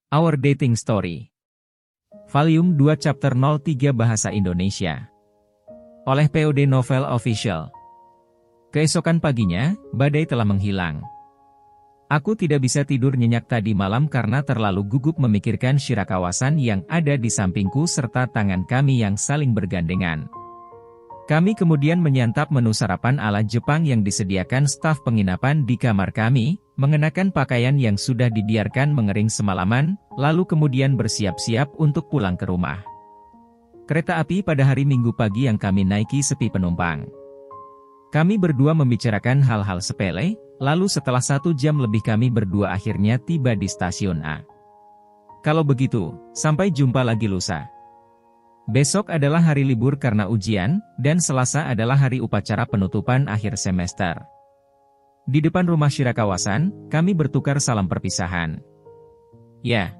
Our Dating Story. Volume 2 Chapter 03 Bahasa Indonesia. Oleh POD Novel Official. Keesokan paginya, badai telah menghilang. Aku tidak bisa tidur nyenyak tadi malam karena terlalu gugup memikirkan Shirakawa-san yang ada di sampingku serta tangan kami yang saling bergandengan. Kami kemudian menyantap menu sarapan ala Jepang yang disediakan staf penginapan di kamar kami, mengenakan pakaian yang sudah dibiarkan mengering semalaman, lalu kemudian bersiap-siap untuk pulang ke rumah. Kereta api pada hari Minggu pagi yang kami naiki sepi penumpang. Kami berdua membicarakan hal-hal sepele, lalu setelah 1 jam lebih kami berdua akhirnya tiba di stasiun A. Kalau begitu, sampai jumpa lagi lusa. Besok adalah hari libur karena ujian, dan Selasa adalah hari upacara penutupan akhir semester. Di depan rumah Shirakawa-san, kami bertukar salam perpisahan. Ya.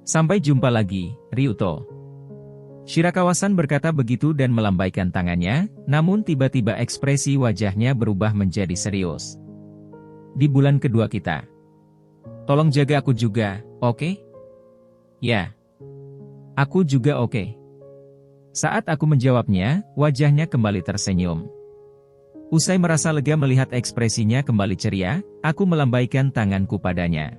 Sampai jumpa lagi, Ryuto. Shirakawa-san berkata begitu dan melambaikan tangannya, namun tiba-tiba ekspresi wajahnya berubah menjadi serius. Di bulan kedua kita. Tolong jaga aku juga, oke? Ya. Aku juga oke. Saat aku menjawabnya, wajahnya kembali tersenyum. Usai merasa lega melihat ekspresinya kembali ceria, aku melambaikan tanganku padanya.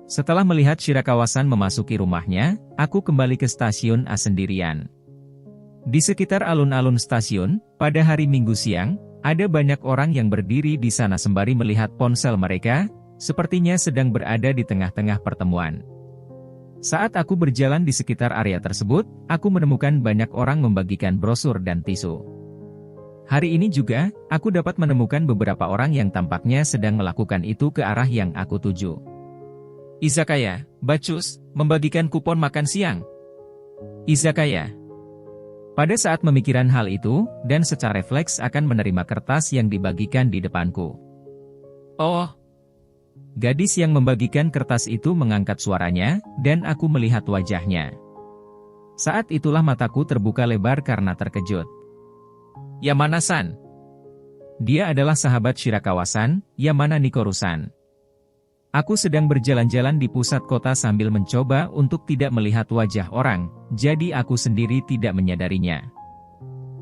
Setelah melihat Shirakawa-san memasuki rumahnya, aku kembali ke stasiun A sendirian. Di sekitar alun-alun stasiun, pada hari Minggu siang, ada banyak orang yang berdiri di sana sembari melihat ponsel mereka, sepertinya sedang berada di tengah-tengah pertemuan. Saat aku berjalan di sekitar area tersebut, aku menemukan banyak orang membagikan brosur dan tisu. Hari ini juga, aku dapat menemukan beberapa orang yang tampaknya sedang melakukan itu ke arah yang aku tuju. Izakaya, Bacus, membagikan kupon makan siang. Izakaya. Pada saat memikirkan hal itu, dan secara refleks akan menerima kertas yang dibagikan di depanku. Oh. Gadis yang membagikan kertas itu mengangkat suaranya, dan aku melihat wajahnya. Saat itulah mataku terbuka lebar karena terkejut. Yamana-san. Dia adalah sahabat Shirakawa-san, Yamana Nikoru-san. Aku sedang berjalan-jalan di pusat kota sambil mencoba untuk tidak melihat wajah orang, jadi aku sendiri tidak menyadarinya.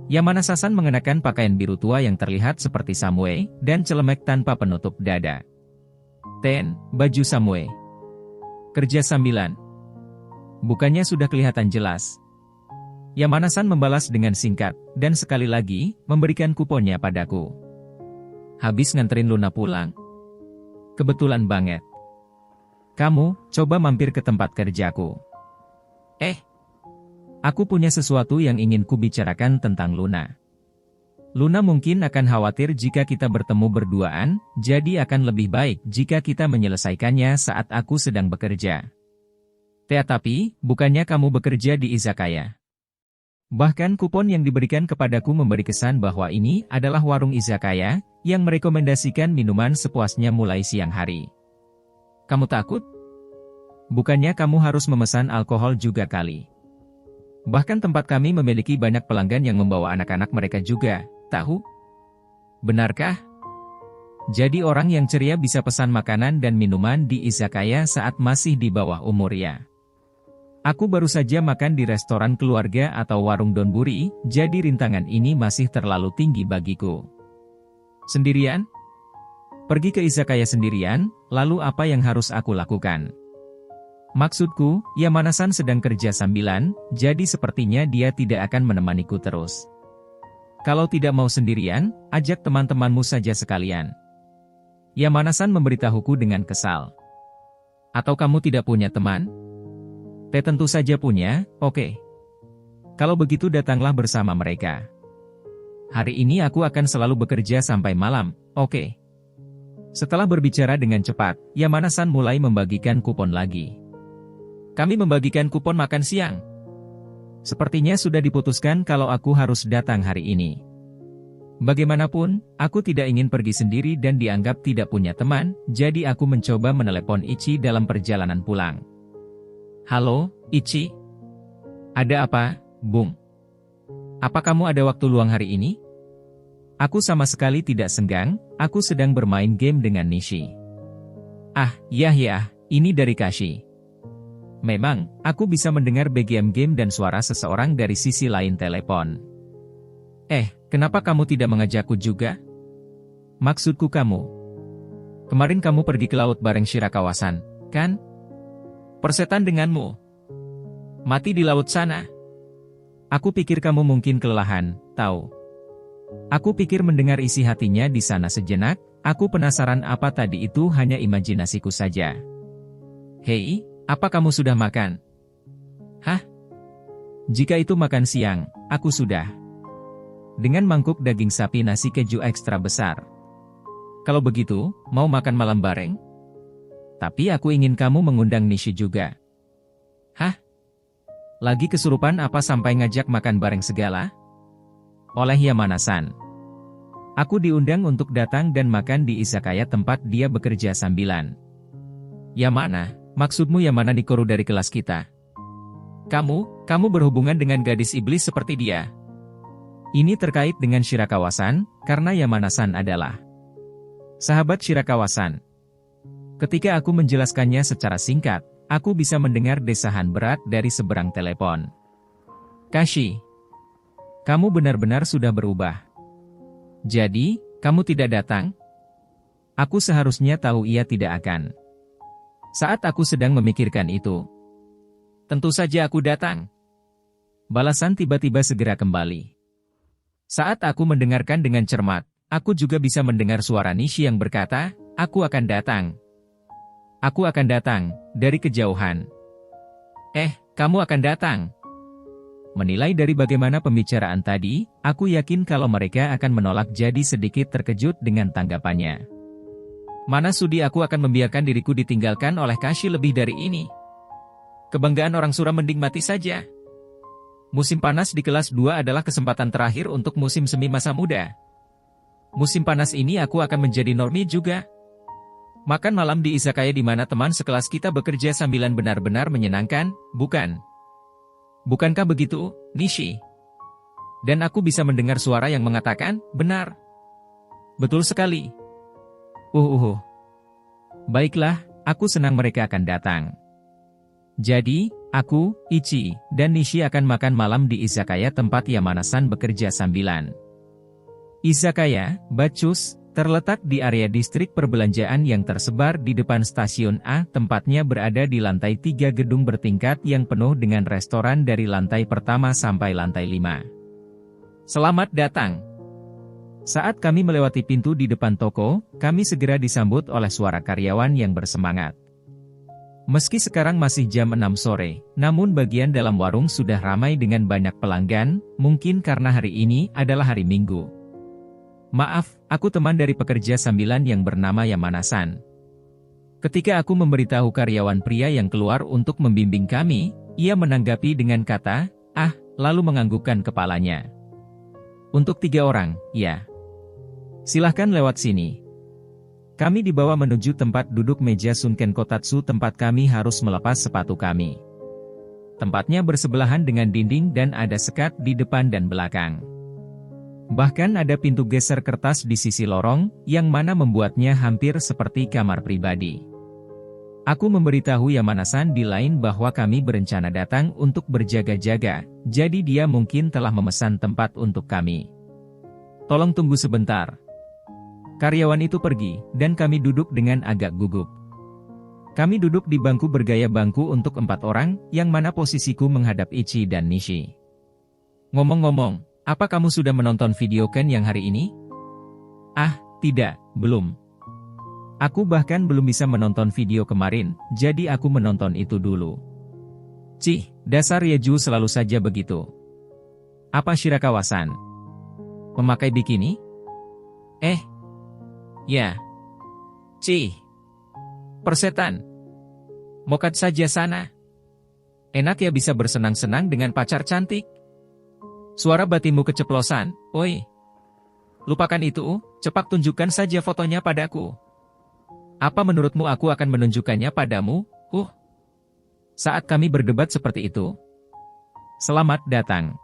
Yamana-san mengenakan pakaian biru tua yang terlihat seperti samurai, dan celemek tanpa penutup dada. Baju samurai. Kerja sambilan. Bukannya sudah kelihatan jelas. Yamana-san membalas dengan singkat, dan sekali lagi, memberikan kuponnya padaku. Habis nganterin Luna pulang. Kebetulan banget. Kamu, coba mampir ke tempat kerjaku. Aku punya sesuatu yang ingin kubicarakan tentang Luna. Luna mungkin akan khawatir jika kita bertemu berduaan, jadi akan lebih baik jika kita menyelesaikannya saat aku sedang bekerja. Tetapi, bukannya kamu bekerja di izakaya. Bahkan kupon yang diberikan kepadaku memberi kesan bahwa ini adalah warung izakaya, yang merekomendasikan minuman sepuasnya mulai siang hari. Kamu takut? Bukannya kamu harus memesan alkohol juga kali. Bahkan tempat kami memiliki banyak pelanggan yang membawa anak-anak mereka juga. Tahu? Benarkah? Jadi orang yang ceria bisa pesan makanan dan minuman di izakaya saat masih di bawah umurnya. Aku baru saja makan di restoran keluarga atau warung donburi, jadi rintangan ini masih terlalu tinggi bagiku. Sendirian? Pergi ke izakaya sendirian, lalu apa yang harus aku lakukan? Maksudku, Yamana-san sedang kerja sambilan, jadi sepertinya dia tidak akan menemaniku terus. Kalau tidak mau sendirian, ajak teman-temanmu saja sekalian. Yamana-san memberitahuku dengan kesal. Atau kamu tidak punya teman? Tentu saja punya, oke. Kalau begitu datanglah bersama mereka. Hari ini aku akan selalu bekerja sampai malam, oke. Setelah berbicara dengan cepat, Yamana-san mulai membagikan kupon lagi. Kami membagikan kupon makan siang. Sepertinya sudah diputuskan kalau aku harus datang hari ini. Bagaimanapun, aku tidak ingin pergi sendiri dan dianggap tidak punya teman, jadi aku mencoba menelepon Ichi dalam perjalanan pulang. Halo, Ichi? Ada apa, Bung? Apa kamu ada waktu luang hari ini? Aku sama sekali tidak senggang, aku sedang bermain game dengan Nishi. Ah, ya, ini dari Kashi. Memang, aku bisa mendengar BGM dan suara seseorang dari sisi lain telepon. Kenapa kamu tidak mengajakku juga? Maksudku kamu. Kemarin kamu pergi ke laut bareng Shirakawa-san, kan? Persetan denganmu. Mati di laut sana. Aku pikir kamu mungkin kelelahan, tahu. Aku pikir mendengar isi hatinya di sana sejenak, aku penasaran apa tadi itu hanya imajinasiku saja. Hei, apa kamu sudah makan? Hah? Jika itu makan siang, aku sudah. Dengan mangkuk daging sapi nasi keju ekstra besar. Kalau begitu, mau makan malam bareng? Tapi aku ingin kamu mengundang Nishi juga. Hah? Lagi kesurupan apa sampai ngajak makan bareng segala? Oleh Yamana-san. Aku diundang untuk datang dan makan di izakaya tempat dia bekerja sambilan. Yamana, maksudmu Yamana Nikoru dari kelas kita? Kamu berhubungan dengan gadis iblis seperti dia. Ini terkait dengan Shirakawa-san, karena Yamana-san adalah sahabat Shirakawa-san. Ketika aku menjelaskannya secara singkat, aku bisa mendengar desahan berat dari seberang telepon. Kashi, kamu benar-benar sudah berubah. Jadi, kamu tidak datang? Aku seharusnya tahu ia tidak akan. Saat aku sedang memikirkan itu, tentu saja aku datang. Balasan tiba-tiba segera kembali. Saat aku mendengarkan dengan cermat, aku juga bisa mendengar suara Nishi yang berkata, aku akan datang. Aku akan datang, dari kejauhan. Kamu akan datang. Menilai dari bagaimana pembicaraan tadi, aku yakin kalau mereka akan menolak jadi sedikit terkejut dengan tanggapannya. Mana sudi aku akan membiarkan diriku ditinggalkan oleh Kashi lebih dari ini. Kebanggaan orang suram mending mati saja. Musim panas di kelas 2 adalah kesempatan terakhir untuk musim semi masa muda. Musim panas ini aku akan menjadi normi juga. Makan malam di izakaya di mana teman sekelas kita bekerja sambilan benar-benar menyenangkan, bukan? Bukankah begitu, Nishi? Dan aku bisa mendengar suara yang mengatakan, benar. Betul sekali. Baiklah, aku senang mereka akan datang. Jadi, aku, Ichi, dan Nishi akan makan malam di izakaya tempat Yamana-san bekerja sambilan. Izakaya, Bacchus, terletak di area distrik perbelanjaan yang tersebar di depan stasiun A. Tempatnya berada di lantai 3 gedung bertingkat yang penuh dengan restoran dari lantai pertama sampai lantai 5. Selamat datang. Saat kami melewati pintu di depan toko, kami segera disambut oleh suara karyawan yang bersemangat. Meski sekarang masih jam 6 sore, namun bagian dalam warung sudah ramai dengan banyak pelanggan, mungkin karena hari ini adalah hari Minggu. Maaf, aku teman dari pekerja sambilan yang bernama Yamana-san. Ketika aku memberitahu karyawan pria yang keluar untuk membimbing kami, ia menanggapi dengan kata, lalu menganggukkan kepalanya. Untuk 3 orang, ya. Silahkan lewat sini. Kami dibawa menuju tempat duduk meja Sunken Kotatsu tempat kami harus melepas sepatu kami. Tempatnya bersebelahan dengan dinding dan ada sekat di depan dan belakang. Bahkan ada pintu geser kertas di sisi lorong, yang mana membuatnya hampir seperti kamar pribadi. Aku memberitahu Yamana-san di lain bahwa kami berencana datang untuk berjaga-jaga, jadi dia mungkin telah memesan tempat untuk kami. Tolong tunggu sebentar. Karyawan itu pergi, dan kami duduk dengan agak gugup. Kami duduk di bangku bergaya bangku untuk 4 orang, yang mana posisiku menghadap Ichi dan Nishi. Ngomong-ngomong, apa kamu sudah menonton video Ken yang hari ini? Tidak, belum. Aku bahkan belum bisa menonton video kemarin, jadi aku menonton itu dulu. Cih, dasar Yeju selalu saja begitu. Apa Shirakawa-san? Memakai bikini? Ya. Cih. Persetan. Mokat saja sana. Enak ya bisa bersenang-senang dengan pacar cantik. Suara batinmu keceplosan, oi. Lupakan itu, cepat tunjukkan saja fotonya padaku. Apa menurutmu aku akan menunjukkannya padamu? Saat kami berdebat seperti itu. Selamat datang.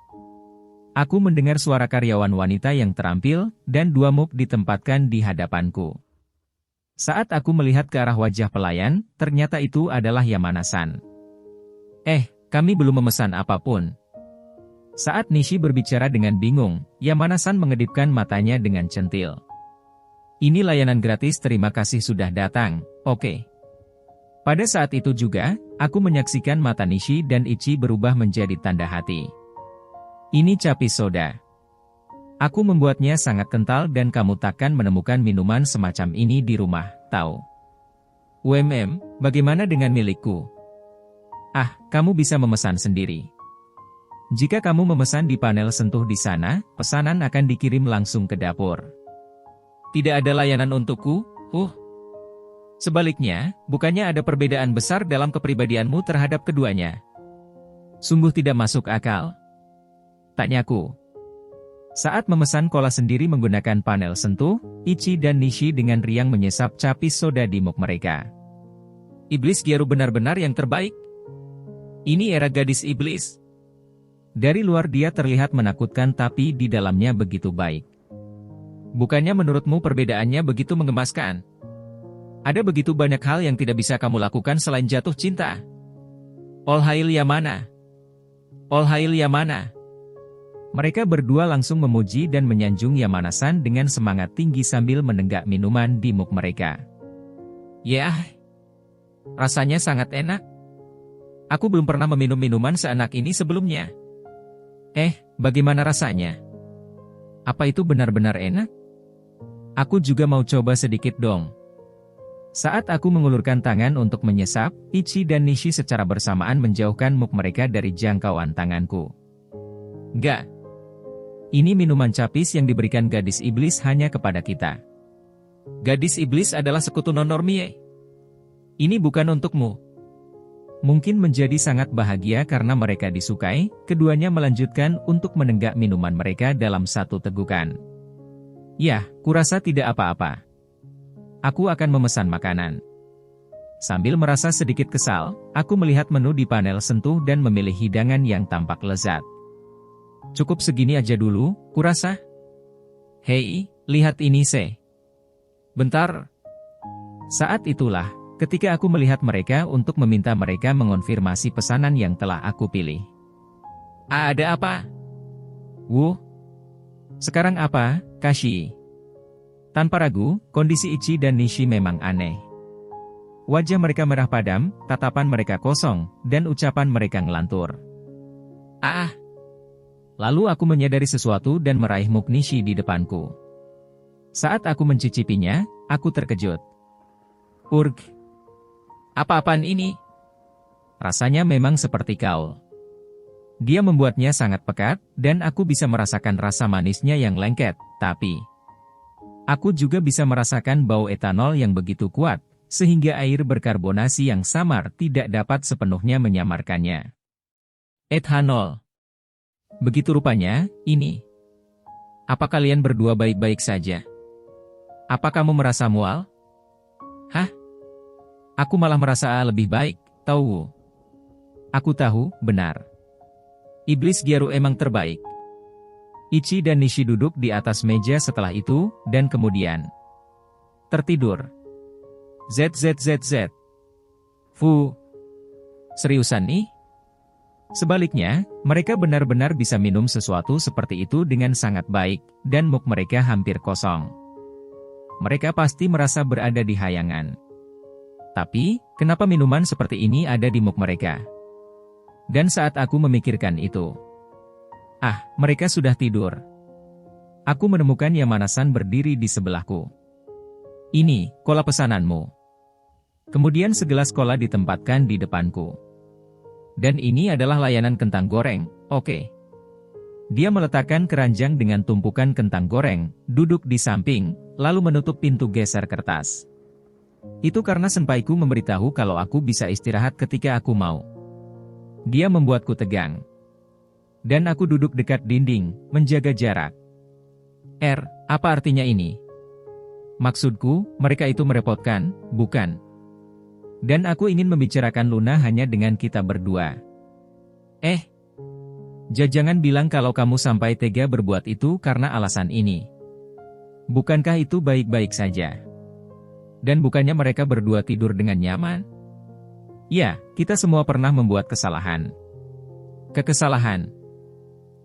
Aku mendengar suara karyawan wanita yang terampil, dan 2 muk ditempatkan di hadapanku. Saat aku melihat ke arah wajah pelayan, ternyata itu adalah Yamana-san. Kami belum memesan apapun. Saat Nishi berbicara dengan bingung, Yamana-san mengedipkan matanya dengan centil. Ini layanan gratis, terima kasih sudah datang, oke. Pada saat itu juga, aku menyaksikan mata Nishi dan Ichi berubah menjadi tanda hati. Ini capis soda. Aku membuatnya sangat kental dan kamu takkan menemukan minuman semacam ini di rumah, tahu. Bagaimana dengan milikku? Kamu bisa memesan sendiri. Jika kamu memesan di panel sentuh di sana, pesanan akan dikirim langsung ke dapur. Tidak ada layanan untukku? Sebaliknya, bukannya ada perbedaan besar dalam kepribadianmu terhadap keduanya? Sungguh tidak masuk akal. Tanyaku. Saat memesan cola sendiri menggunakan panel sentuh, Ichi dan Nishi dengan riang menyesap capis soda di mug mereka. Iblis Gyaru benar-benar yang terbaik. Ini era gadis iblis. Dari luar dia terlihat menakutkan tapi di dalamnya begitu baik. Bukannya menurutmu perbedaannya begitu mengemaskan? Ada begitu banyak hal yang tidak bisa kamu lakukan selain jatuh cinta. All hail Yamana. All hail Yamana. Mereka berdua langsung memuji dan menyanjung Yamana-san dengan semangat tinggi sambil menenggak minuman di mug mereka. Rasanya sangat enak. Aku belum pernah meminum minuman seenak ini sebelumnya. Bagaimana rasanya? Apa itu benar-benar enak? Aku juga mau coba sedikit dong. Saat aku mengulurkan tangan untuk menyesap, Ichi dan Nishi secara bersamaan menjauhkan mug mereka dari jangkauan tanganku. Enggak. Ini minuman capis yang diberikan gadis iblis hanya kepada kita. Gadis iblis adalah sekutu non-normie. Ini bukan untukmu. Mungkin menjadi sangat bahagia karena mereka disukai, keduanya melanjutkan untuk menenggak minuman mereka dalam satu tegukan. Kurasa tidak apa-apa. Aku akan memesan makanan. Sambil merasa sedikit kesal, aku melihat menu di panel sentuh dan memilih hidangan yang tampak lezat. Cukup segini aja dulu, kurasa. Hei, lihat ini Bentar. Saat itulah, ketika aku melihat mereka untuk meminta mereka mengonfirmasi pesanan yang telah aku pilih. Ada apa? Sekarang apa, Kashi? Tanpa ragu, kondisi Ichi dan Nishi memang aneh. Wajah mereka merah padam, tatapan mereka kosong, dan ucapan mereka ngelantur. Lalu aku menyadari sesuatu dan meraih mug Nishi di depanku. Saat aku mencicipinya, aku terkejut. Apa-apaan ini? Rasanya memang seperti kaul. Dia membuatnya sangat pekat, dan aku bisa merasakan rasa manisnya yang lengket, tapi aku juga bisa merasakan bau etanol yang begitu kuat, sehingga air berkarbonasi yang samar tidak dapat sepenuhnya menyamarkannya. Ethanol. Begitu rupanya, ini. Apa kalian berdua baik-baik saja? Apa kamu merasa mual? Aku malah merasa lebih baik, tahu. Aku tahu, benar. Iblis Gyaru emang terbaik. Ichi dan Nishi duduk di atas meja setelah itu, dan kemudian tertidur. ZZZZ. Seriusan nih? Sebaliknya, mereka benar-benar bisa minum sesuatu seperti itu dengan sangat baik, dan mug mereka hampir kosong. Mereka pasti merasa berada di hayangan. Tapi, kenapa minuman seperti ini ada di mug mereka? Dan saat aku memikirkan itu, mereka sudah tidur. Aku menemukan Yamana-san berdiri di sebelahku. Ini, cola pesananmu. Kemudian segelas cola ditempatkan di depanku. Dan ini adalah layanan kentang goreng, oke. Dia meletakkan keranjang dengan tumpukan kentang goreng, duduk di samping, lalu menutup pintu geser kertas. Itu karena senpaiku memberitahu kalau aku bisa istirahat ketika aku mau. Dia membuatku tegang. Dan aku duduk dekat dinding, menjaga jarak. Apa artinya ini? Maksudku, mereka itu merepotkan, bukan? Dan aku ingin membicarakan Luna hanya dengan kita berdua. Jangan bilang kalau kamu sampai tega berbuat itu karena alasan ini. Bukankah itu baik-baik saja? Dan bukannya mereka berdua tidur dengan nyaman? Ya, kita semua pernah membuat kesalahan. Kekesalahan.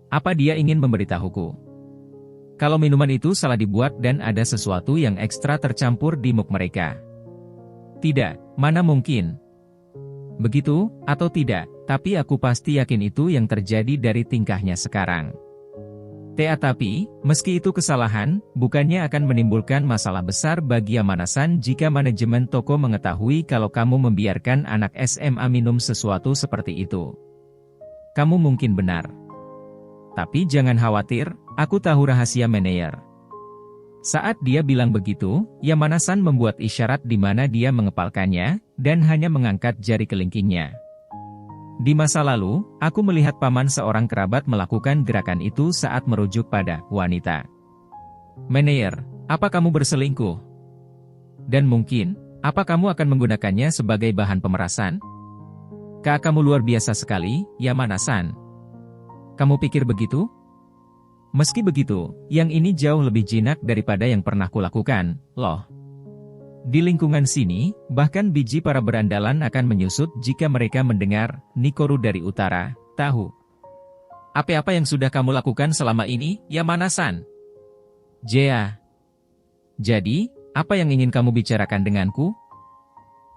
Apa dia ingin memberitahuku? Kalau minuman itu salah dibuat dan ada sesuatu yang ekstra tercampur di muk mereka. Tidak, mana mungkin. Begitu, atau tidak, tapi aku pasti yakin itu yang terjadi dari tingkahnya sekarang. Tapi, meski itu kesalahan, bukannya akan menimbulkan masalah besar bagi Yamana-san jika manajemen toko mengetahui kalau kamu membiarkan anak SMA minum sesuatu seperti itu. Kamu mungkin benar. Tapi jangan khawatir, aku tahu rahasia manajer. Saat dia bilang begitu, Yamana-san membuat isyarat di mana dia mengepalkannya, dan hanya mengangkat jari kelingkingnya. Di masa lalu, aku melihat paman seorang kerabat melakukan gerakan itu saat merujuk pada wanita. Manajer, apa kamu berselingkuh? Dan mungkin, apa kamu akan menggunakannya sebagai bahan pemerasan? Kamu luar biasa sekali, Yamana-san. Kamu pikir begitu? Meski begitu, yang ini jauh lebih jinak daripada yang pernah kulakukan, loh. Di lingkungan sini, bahkan biji para berandalan akan menyusut jika mereka mendengar Nikoru dari utara, tahu. Apa-apa yang sudah kamu lakukan selama ini, Yamana-san? Jea. Jadi, apa yang ingin kamu bicarakan denganku?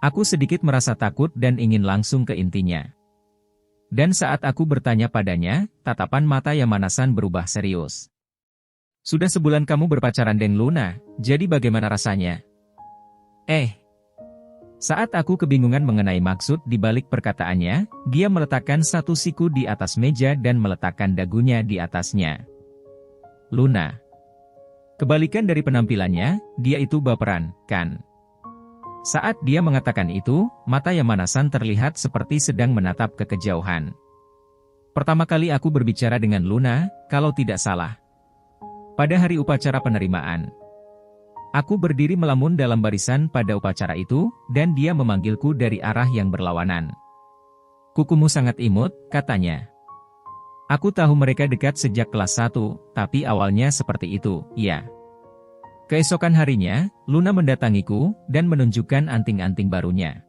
Aku sedikit merasa takut dan ingin langsung ke intinya. Dan saat aku bertanya padanya, tatapan mata Yamana-san berubah serius. Sudah sebulan kamu berpacaran dengan Luna, jadi bagaimana rasanya? Saat aku kebingungan mengenai maksud di balik perkataannya, dia meletakkan satu siku di atas meja dan meletakkan dagunya di atasnya. Luna. Kebalikan dari penampilannya, dia itu baperan, kan? Saat dia mengatakan itu, mata Yamana-san terlihat seperti sedang menatap ke kejauhan. Pertama kali aku berbicara dengan Luna, kalau tidak salah. Pada hari upacara penerimaan. Aku berdiri melamun dalam barisan pada upacara itu, dan dia memanggilku dari arah yang berlawanan. Kukumu sangat imut, katanya. Aku tahu mereka dekat sejak kelas 1, tapi awalnya seperti itu, ya. Keesokan harinya, Luna mendatangiku, dan menunjukkan anting-anting barunya.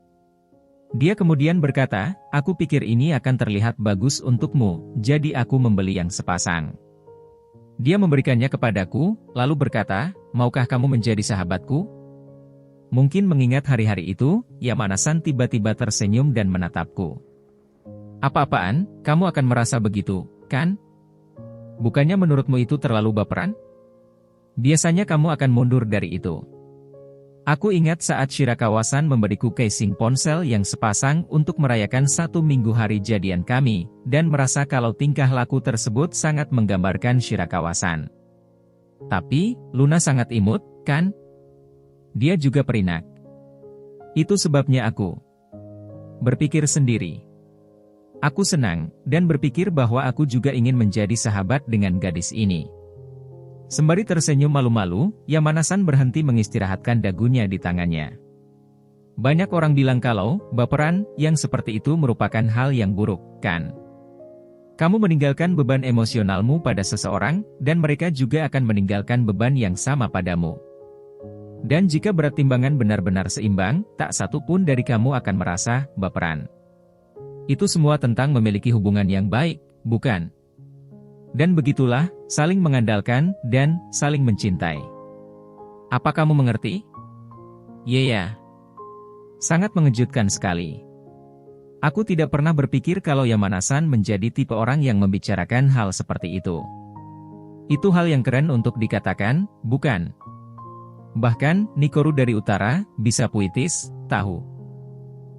Dia kemudian berkata, aku pikir ini akan terlihat bagus untukmu, jadi aku membeli yang sepasang. Dia memberikannya kepadaku, lalu berkata, maukah kamu menjadi sahabatku? Mungkin mengingat hari-hari itu, Yamana-san tiba-tiba tersenyum dan menatapku. Apa-apaan, kamu akan merasa begitu, kan? Bukannya menurutmu itu terlalu baperan? Biasanya kamu akan mundur dari itu. Aku ingat saat Shirakawa-san memberiku casing ponsel yang sepasang untuk merayakan 1 minggu hari jadian kami, dan merasa kalau tingkah laku tersebut sangat menggambarkan Shirakawa-san. Tapi, Luna sangat imut, kan? Dia juga perinak. Itu sebabnya aku berpikir sendiri. Aku senang, dan berpikir bahwa aku juga ingin menjadi sahabat dengan gadis ini. Sembari tersenyum malu-malu, Yamana-san berhenti mengistirahatkan dagunya di tangannya. Banyak orang bilang kalau baperan yang seperti itu merupakan hal yang buruk, kan? Kamu meninggalkan beban emosionalmu pada seseorang, dan mereka juga akan meninggalkan beban yang sama padamu. Dan jika berat timbangan benar-benar seimbang, tak satu pun dari kamu akan merasa baperan. Itu semua tentang memiliki hubungan yang baik, bukan? Dan begitulah, saling mengandalkan, dan saling mencintai. Apa kamu mengerti? Ya. Sangat mengejutkan sekali. Aku tidak pernah berpikir kalau Yamana-san menjadi tipe orang yang membicarakan hal seperti itu. Itu hal yang keren untuk dikatakan, bukan? Bahkan, Nikoru dari utara, bisa puitis, tahu.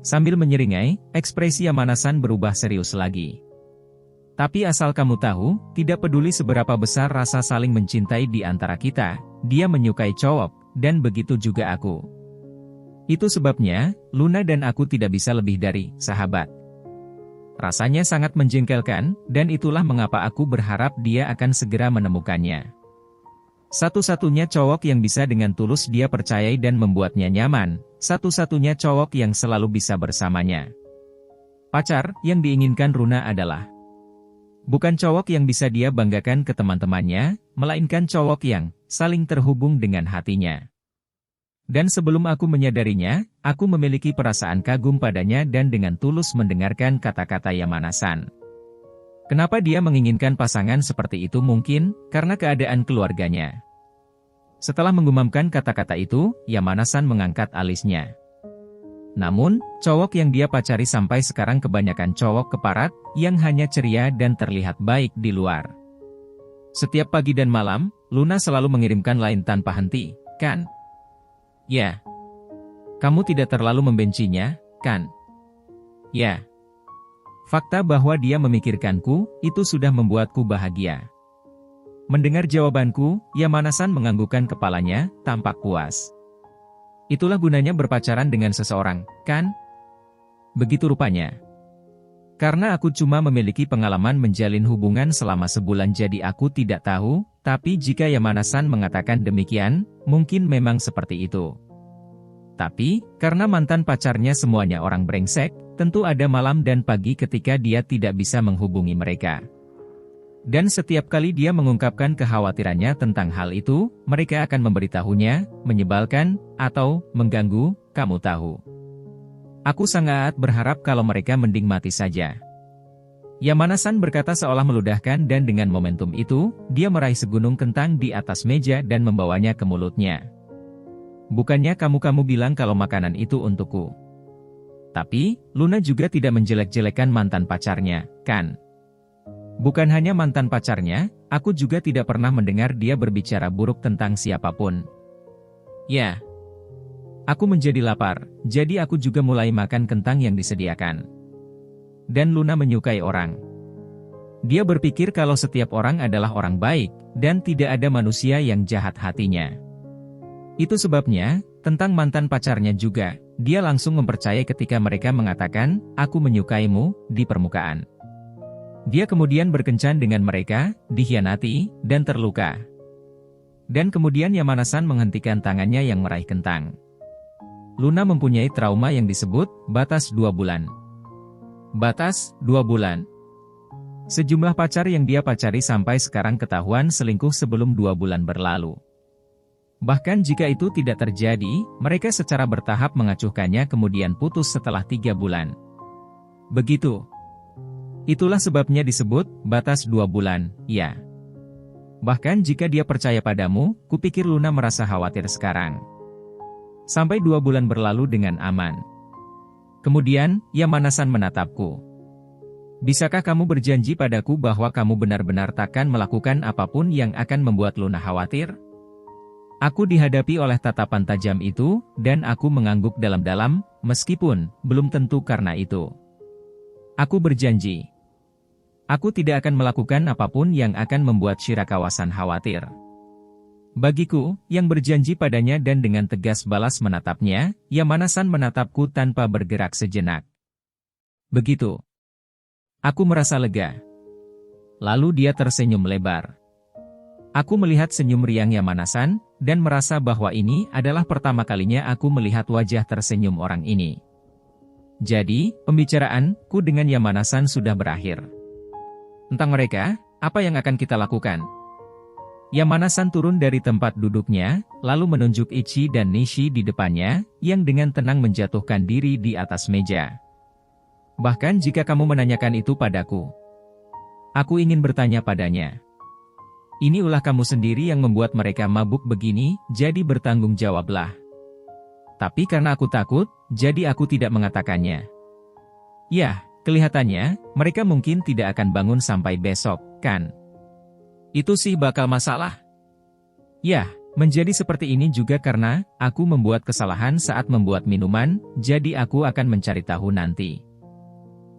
Sambil menyeringai, ekspresi Yamana-san berubah serius lagi. Tapi asal kamu tahu, tidak peduli seberapa besar rasa saling mencintai di antara kita, dia menyukai cowok, dan begitu juga aku. Itu sebabnya, Luna dan aku tidak bisa lebih dari sahabat. Rasanya sangat menjengkelkan, dan itulah mengapa aku berharap dia akan segera menemukannya. Satu-satunya cowok yang bisa dengan tulus dia percayai dan membuatnya nyaman, satu-satunya cowok yang selalu bisa bersamanya. Pacar yang diinginkan Luna adalah bukan cowok yang bisa dia banggakan ke teman-temannya, melainkan cowok yang saling terhubung dengan hatinya. Dan sebelum aku menyadarinya, aku memiliki perasaan kagum padanya dan dengan tulus mendengarkan kata-kata Yamana-san. Kenapa dia menginginkan pasangan seperti itu? Mungkin karena keadaan keluarganya. Setelah menggumamkan kata-kata itu, Yamana-san mengangkat alisnya. Namun, cowok yang dia pacari sampai sekarang kebanyakan cowok keparat, yang hanya ceria dan terlihat baik di luar. Setiap pagi dan malam, Luna selalu mengirimkan line tanpa henti, kan? Ya. Kamu tidak terlalu membencinya, kan? Ya. Fakta bahwa dia memikirkanku, itu sudah membuatku bahagia. Mendengar jawabanku, Yamana-san menganggukkan kepalanya, tampak puas. Itulah gunanya berpacaran dengan seseorang, kan? Begitu rupanya. Karena aku cuma memiliki pengalaman menjalin hubungan selama sebulan jadi aku tidak tahu, tapi jika Yamana-san mengatakan demikian, mungkin memang seperti itu. Tapi, karena mantan pacarnya semuanya orang brengsek, tentu ada malam dan pagi ketika dia tidak bisa menghubungi mereka. Dan setiap kali dia mengungkapkan kekhawatirannya tentang hal itu, mereka akan memberitahunya, menyebalkan, atau mengganggu, kamu tahu. Aku sangat berharap kalau mereka mending mati saja. Yamana-san berkata seolah meludahkan dan dengan momentum itu, dia meraih segunung kentang di atas meja dan membawanya ke mulutnya. Bukannya kamu bilang kalau makanan itu untukku. Tapi, Luna juga tidak menjelek-jelekan mantan pacarnya, kan? Bukan hanya mantan pacarnya, aku juga tidak pernah mendengar dia berbicara buruk tentang siapapun. Ya. Aku menjadi lapar, jadi aku juga mulai makan kentang yang disediakan. Dan Luna menyukai orang. Dia berpikir kalau setiap orang adalah orang baik, dan tidak ada manusia yang jahat hatinya. Itu sebabnya, tentang mantan pacarnya juga, dia langsung mempercayai ketika mereka mengatakan, aku menyukaimu, di permukaan. Dia kemudian berkencan dengan mereka, dikhianati, dan terluka. Dan kemudian Yamana-san menghentikan tangannya yang meraih kentang. Luna mempunyai trauma yang disebut, batas 2 bulan. Batas, 2 bulan. Sejumlah pacar yang dia pacari sampai sekarang ketahuan selingkuh sebelum 2 bulan berlalu. Bahkan jika itu tidak terjadi, mereka secara bertahap mengacuhkannya kemudian putus setelah 3 bulan. Begitu. Itulah sebabnya disebut, batas 2 bulan, ya. Bahkan jika dia percaya padamu, kupikir Luna merasa khawatir sekarang. Sampai 2 bulan berlalu dengan aman. Kemudian, Yamana-san menatapku. Bisakah kamu berjanji padaku bahwa kamu benar-benar takkan melakukan apapun yang akan membuat Luna khawatir? Aku dihadapi oleh tatapan tajam itu, dan aku mengangguk dalam-dalam, meskipun belum tentu karena itu. Aku berjanji. Aku tidak akan melakukan apapun yang akan membuat Shirakawa-san khawatir. Bagiku, yang berjanji padanya dan dengan tegas balas menatapnya, Yamana-san menatapku tanpa bergerak sejenak. Begitu. Aku merasa lega. Lalu dia tersenyum lebar. Aku melihat senyum riang Yamana-san, dan merasa bahwa ini adalah pertama kalinya aku melihat wajah tersenyum orang ini. Jadi, pembicaraanku dengan Yamana-san sudah berakhir. Tentang mereka, apa yang akan kita lakukan? Yamana-san turun dari tempat duduknya, lalu menunjuk Ichi dan Nishi di depannya, yang dengan tenang menjatuhkan diri di atas meja. Bahkan jika kamu menanyakan itu padaku, aku ingin bertanya padanya. Ini ulah kamu sendiri yang membuat mereka mabuk begini, jadi bertanggung jawablah. Tapi karena aku takut, jadi aku tidak mengatakannya. Ya, kelihatannya, mereka mungkin tidak akan bangun sampai besok, kan? Itu sih bakal masalah. Ya, menjadi seperti ini juga karena, aku membuat kesalahan saat membuat minuman, jadi aku akan mencari tahu nanti.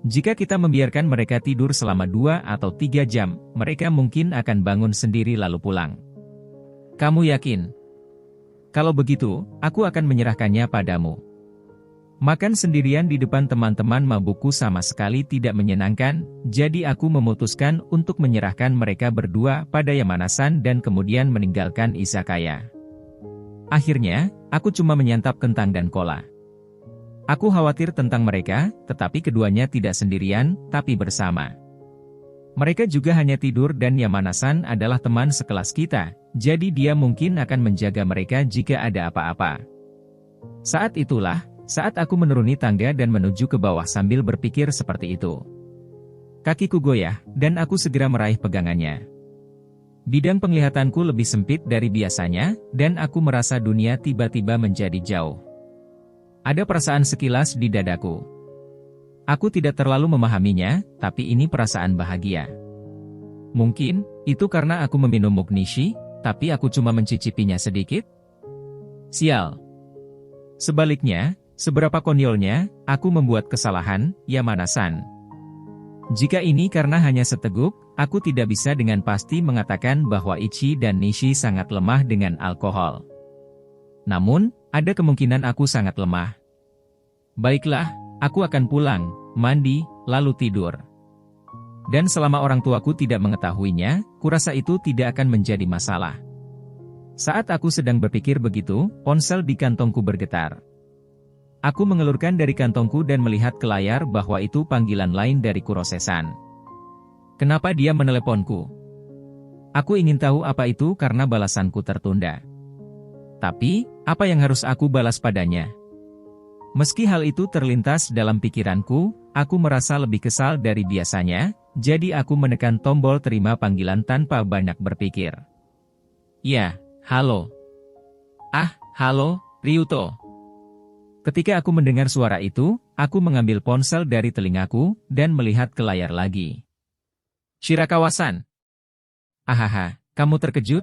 Jika kita membiarkan mereka tidur selama 2 atau 3 jam, mereka mungkin akan bangun sendiri lalu pulang. Kamu yakin? Kalau begitu, aku akan menyerahkannya padamu. Makan sendirian di depan teman-teman mabukku sama sekali tidak menyenangkan, jadi aku memutuskan untuk menyerahkan mereka berdua pada Yamana-san dan kemudian meninggalkan izakaya. Akhirnya, aku cuma menyantap kentang dan cola. Aku khawatir tentang mereka, tetapi keduanya tidak sendirian, tapi bersama. Mereka juga hanya tidur dan Yamana-san adalah teman sekelas kita, jadi dia mungkin akan menjaga mereka jika ada apa-apa. Saat itulah, saat aku menuruni tangga dan menuju ke bawah sambil berpikir seperti itu. Kakiku goyah, dan aku segera meraih pegangannya. Bidang penglihatanku lebih sempit dari biasanya, dan aku merasa dunia tiba-tiba menjadi jauh. Ada perasaan sekilas di dadaku. Aku tidak terlalu memahaminya, tapi ini perasaan bahagia. Mungkin, itu karena aku meminum Muknishi, tapi aku cuma mencicipinya sedikit? Sial. Sebaliknya, seberapa konyolnya, aku membuat kesalahan, Yamana-san. Jika ini karena hanya seteguk, aku tidak bisa dengan pasti mengatakan bahwa Ichi dan Nishi sangat lemah dengan alkohol. Namun, ada kemungkinan aku sangat lemah. Baiklah, aku akan pulang, mandi, lalu tidur. Dan selama orang tuaku tidak mengetahuinya, kurasa itu tidak akan menjadi masalah. Saat aku sedang berpikir begitu, ponsel di kantongku bergetar. Aku mengelurkan dari kantongku dan melihat ke layar bahwa itu panggilan lain dari Kurose-san. Kenapa dia meneleponku? Aku ingin tahu apa itu karena balasanku tertunda. Tapi, apa yang harus aku balas padanya? Meski hal itu terlintas dalam pikiranku, aku merasa lebih kesal dari biasanya, jadi aku menekan tombol terima panggilan tanpa banyak berpikir. Ya, halo. Halo, Ryuto. Ketika aku mendengar suara itu, aku mengambil ponsel dari telingaku, dan melihat ke layar lagi. Shirakawa-san. Ahaha, kamu terkejut?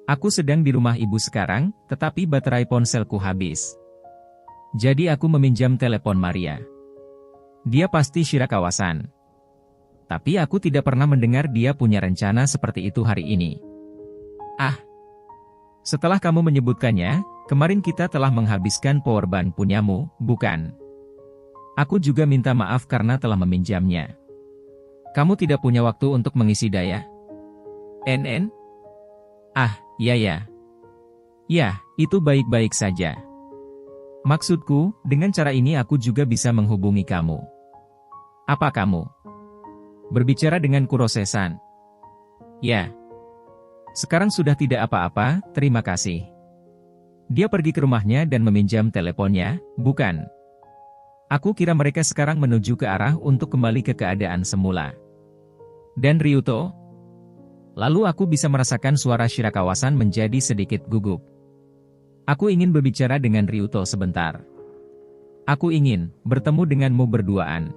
Aku sedang di rumah ibu sekarang, tetapi baterai ponselku habis. Jadi aku meminjam telepon Maria. Dia pasti Shirakawa-san. Tapi aku tidak pernah mendengar dia punya rencana seperti itu hari ini. Setelah kamu menyebutkannya, kemarin kita telah menghabiskan powerbank punyamu, bukan? Aku juga minta maaf karena telah meminjamnya. Kamu tidak punya waktu untuk mengisi daya? NN? Ya. Ya, itu baik-baik saja. Maksudku, dengan cara ini aku juga bisa menghubungi kamu. Apa kamu? Berbicara dengan Kurose-san? Ya. Sekarang sudah tidak apa-apa, terima kasih. Dia pergi ke rumahnya dan meminjam teleponnya, bukan? Aku kira mereka sekarang menuju ke arah untuk kembali ke keadaan semula. Dan Ryuto? Lalu aku bisa merasakan suara Shirakawa-san menjadi sedikit gugup. Aku ingin berbicara dengan Ryuto sebentar. Aku ingin bertemu denganmu berduaan.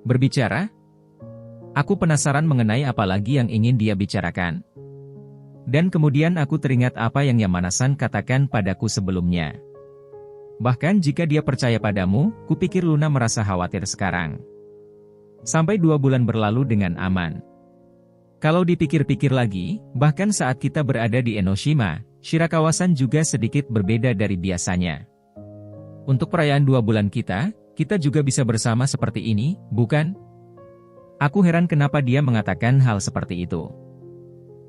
Berbicara? Aku penasaran mengenai apa lagi yang ingin dia bicarakan. Dan kemudian aku teringat apa yang Yamana-san katakan padaku sebelumnya. Bahkan jika dia percaya padamu, kupikir Luna merasa khawatir sekarang. Sampai 2 bulan berlalu dengan aman. Kalau dipikir-pikir lagi, bahkan saat kita berada di Enoshima, Shirakawa-san juga sedikit berbeda dari biasanya. Untuk perayaan 2 bulan kita juga bisa bersama seperti ini, bukan? Aku heran kenapa dia mengatakan hal seperti itu.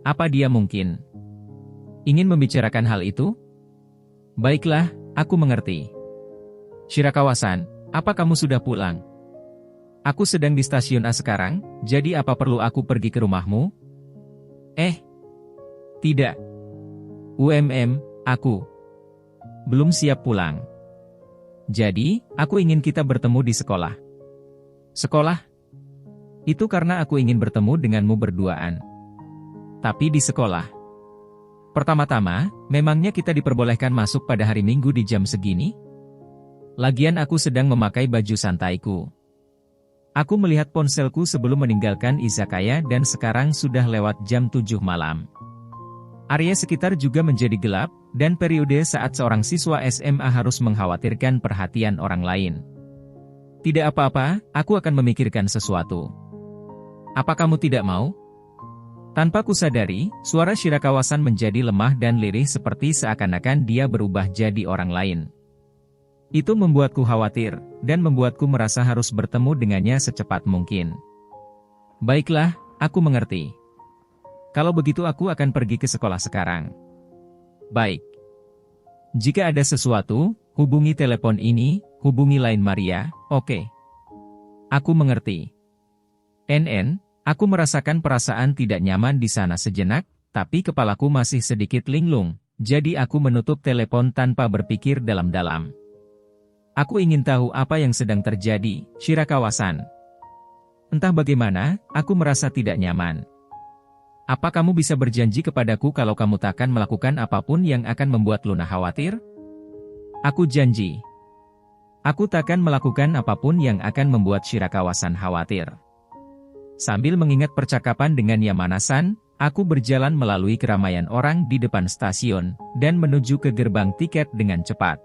Apa dia mungkin ingin membicarakan hal itu? Baiklah, aku mengerti. Shirakawa-san, apa kamu sudah pulang? Aku sedang di stasiun A sekarang, jadi apa perlu aku pergi ke rumahmu? Tidak. Aku belum siap pulang. Jadi, aku ingin kita bertemu di sekolah. Sekolah? Itu karena aku ingin bertemu denganmu berduaan. Tapi di sekolah. Pertama-tama, memangnya kita diperbolehkan masuk pada hari Minggu di jam segini? Lagian aku sedang memakai baju santaiku. Aku melihat ponselku sebelum meninggalkan izakaya dan sekarang sudah lewat jam 7 malam. Area sekitar juga menjadi gelap, dan periode saat seorang siswa SMA harus mengkhawatirkan perhatian orang lain. Tidak apa-apa, aku akan memikirkan sesuatu. Apa kamu tidak mau? Tanpa kusadari, suara Shirakawa-san menjadi lemah dan lirih seperti seakan-akan dia berubah jadi orang lain. Itu membuatku khawatir, dan membuatku merasa harus bertemu dengannya secepat mungkin. Baiklah, aku mengerti. Kalau begitu aku akan pergi ke sekolah sekarang. Baik. Jika ada sesuatu, hubungi telepon ini, hubungi line Maria, oke? Aku mengerti. NN, aku merasakan perasaan tidak nyaman di sana sejenak, tapi kepalaku masih sedikit linglung, jadi aku menutup telepon tanpa berpikir dalam-dalam. Aku ingin tahu apa yang sedang terjadi, Shirakawa-san. Entah bagaimana, aku merasa tidak nyaman. Apa kamu bisa berjanji kepadaku kalau kamu takkan melakukan apapun yang akan membuat Luna khawatir? Aku janji. Aku takkan melakukan apapun yang akan membuat Shirakawa-san khawatir. Sambil mengingat percakapan dengan Yamana-san, aku berjalan melalui keramaian orang di depan stasiun, dan menuju ke gerbang tiket dengan cepat.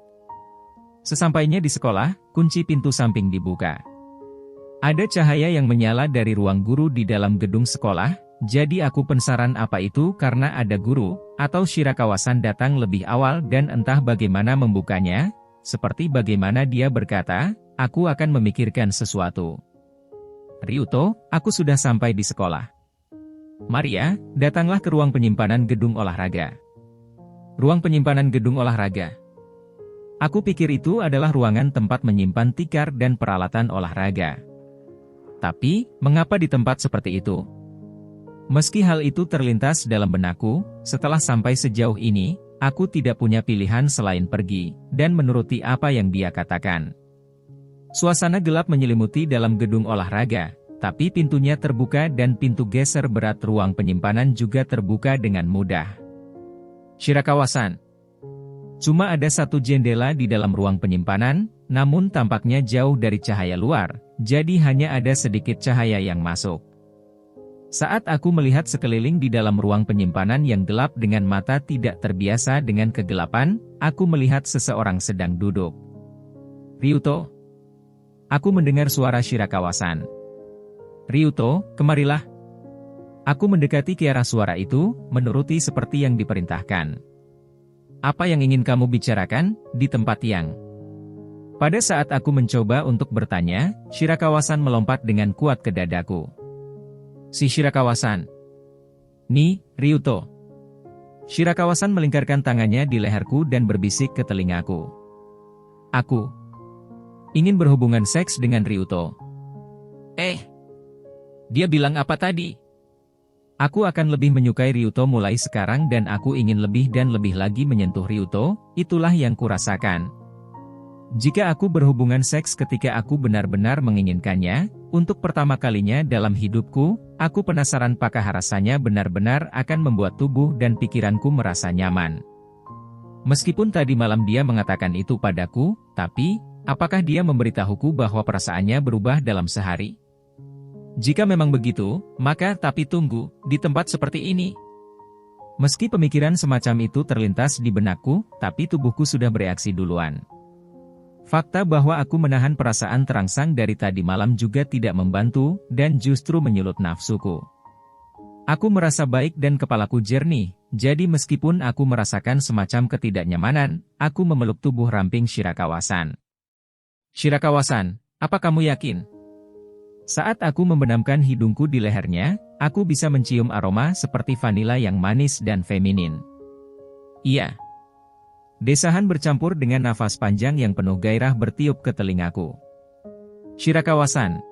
Sesampainya di sekolah, kunci pintu samping dibuka. Ada cahaya yang menyala dari ruang guru di dalam gedung sekolah, jadi aku penasaran apa itu karena ada guru, atau Shirakawa-san datang lebih awal dan entah bagaimana membukanya, seperti bagaimana dia berkata, aku akan memikirkan sesuatu. Ryuto, aku sudah sampai di sekolah. Maria, datanglah ke ruang penyimpanan gedung olahraga. Ruang penyimpanan gedung olahraga. Aku pikir itu adalah ruangan tempat menyimpan tikar dan peralatan olahraga. Tapi, mengapa di tempat seperti itu? Meski hal itu terlintas dalam benakku, setelah sampai sejauh ini, aku tidak punya pilihan selain pergi, dan menuruti apa yang dia katakan. Suasana gelap menyelimuti dalam gedung olahraga, tapi pintunya terbuka dan pintu geser berat ruang penyimpanan juga terbuka dengan mudah. Shirakawa-san. Cuma ada satu jendela di dalam ruang penyimpanan, namun tampaknya jauh dari cahaya luar, jadi hanya ada sedikit cahaya yang masuk. Saat aku melihat sekeliling di dalam ruang penyimpanan yang gelap dengan mata tidak terbiasa dengan kegelapan, aku melihat seseorang sedang duduk. Ryuto. Aku mendengar suara Shirakawa-san. Ryuto, kemarilah. Aku mendekati ke arah suara itu, menuruti seperti yang diperintahkan. Apa yang ingin kamu bicarakan, di tempat yang? Pada saat aku mencoba untuk bertanya, Shirakawa-san melompat dengan kuat ke dadaku. Si Shirakawa-san. Ni, Ryuto. Shirakawa-san melingkarkan tangannya di leherku dan berbisik ke telingaku. Aku ingin berhubungan seks dengan Ryuto. Dia bilang apa tadi? Aku akan lebih menyukai Ryuto mulai sekarang dan aku ingin lebih dan lebih lagi menyentuh Ryuto, itulah yang kurasakan. Jika aku berhubungan seks ketika aku benar-benar menginginkannya, untuk pertama kalinya dalam hidupku, aku penasaran apakah rasanya benar-benar akan membuat tubuh dan pikiranku merasa nyaman. Meskipun tadi malam dia mengatakan itu padaku, tapi, apakah dia memberitahuku bahwa perasaannya berubah dalam sehari? Jika memang begitu, maka tapi tunggu, di tempat seperti ini. Meski pemikiran semacam itu terlintas di benakku, tapi tubuhku sudah bereaksi duluan. Fakta bahwa aku menahan perasaan terangsang dari tadi malam juga tidak membantu, dan justru menyulut nafsuku. Aku merasa baik dan kepalaku jernih, jadi meskipun aku merasakan semacam ketidaknyamanan, aku memeluk tubuh ramping Shirakawa-san. Shirakawa-san, apa kamu yakin? Saat aku membenamkan hidungku di lehernya, aku bisa mencium aroma seperti vanila yang manis dan feminin. Iya. Desahan bercampur dengan nafas panjang yang penuh gairah bertiup ke telingaku. Shirakawa-san.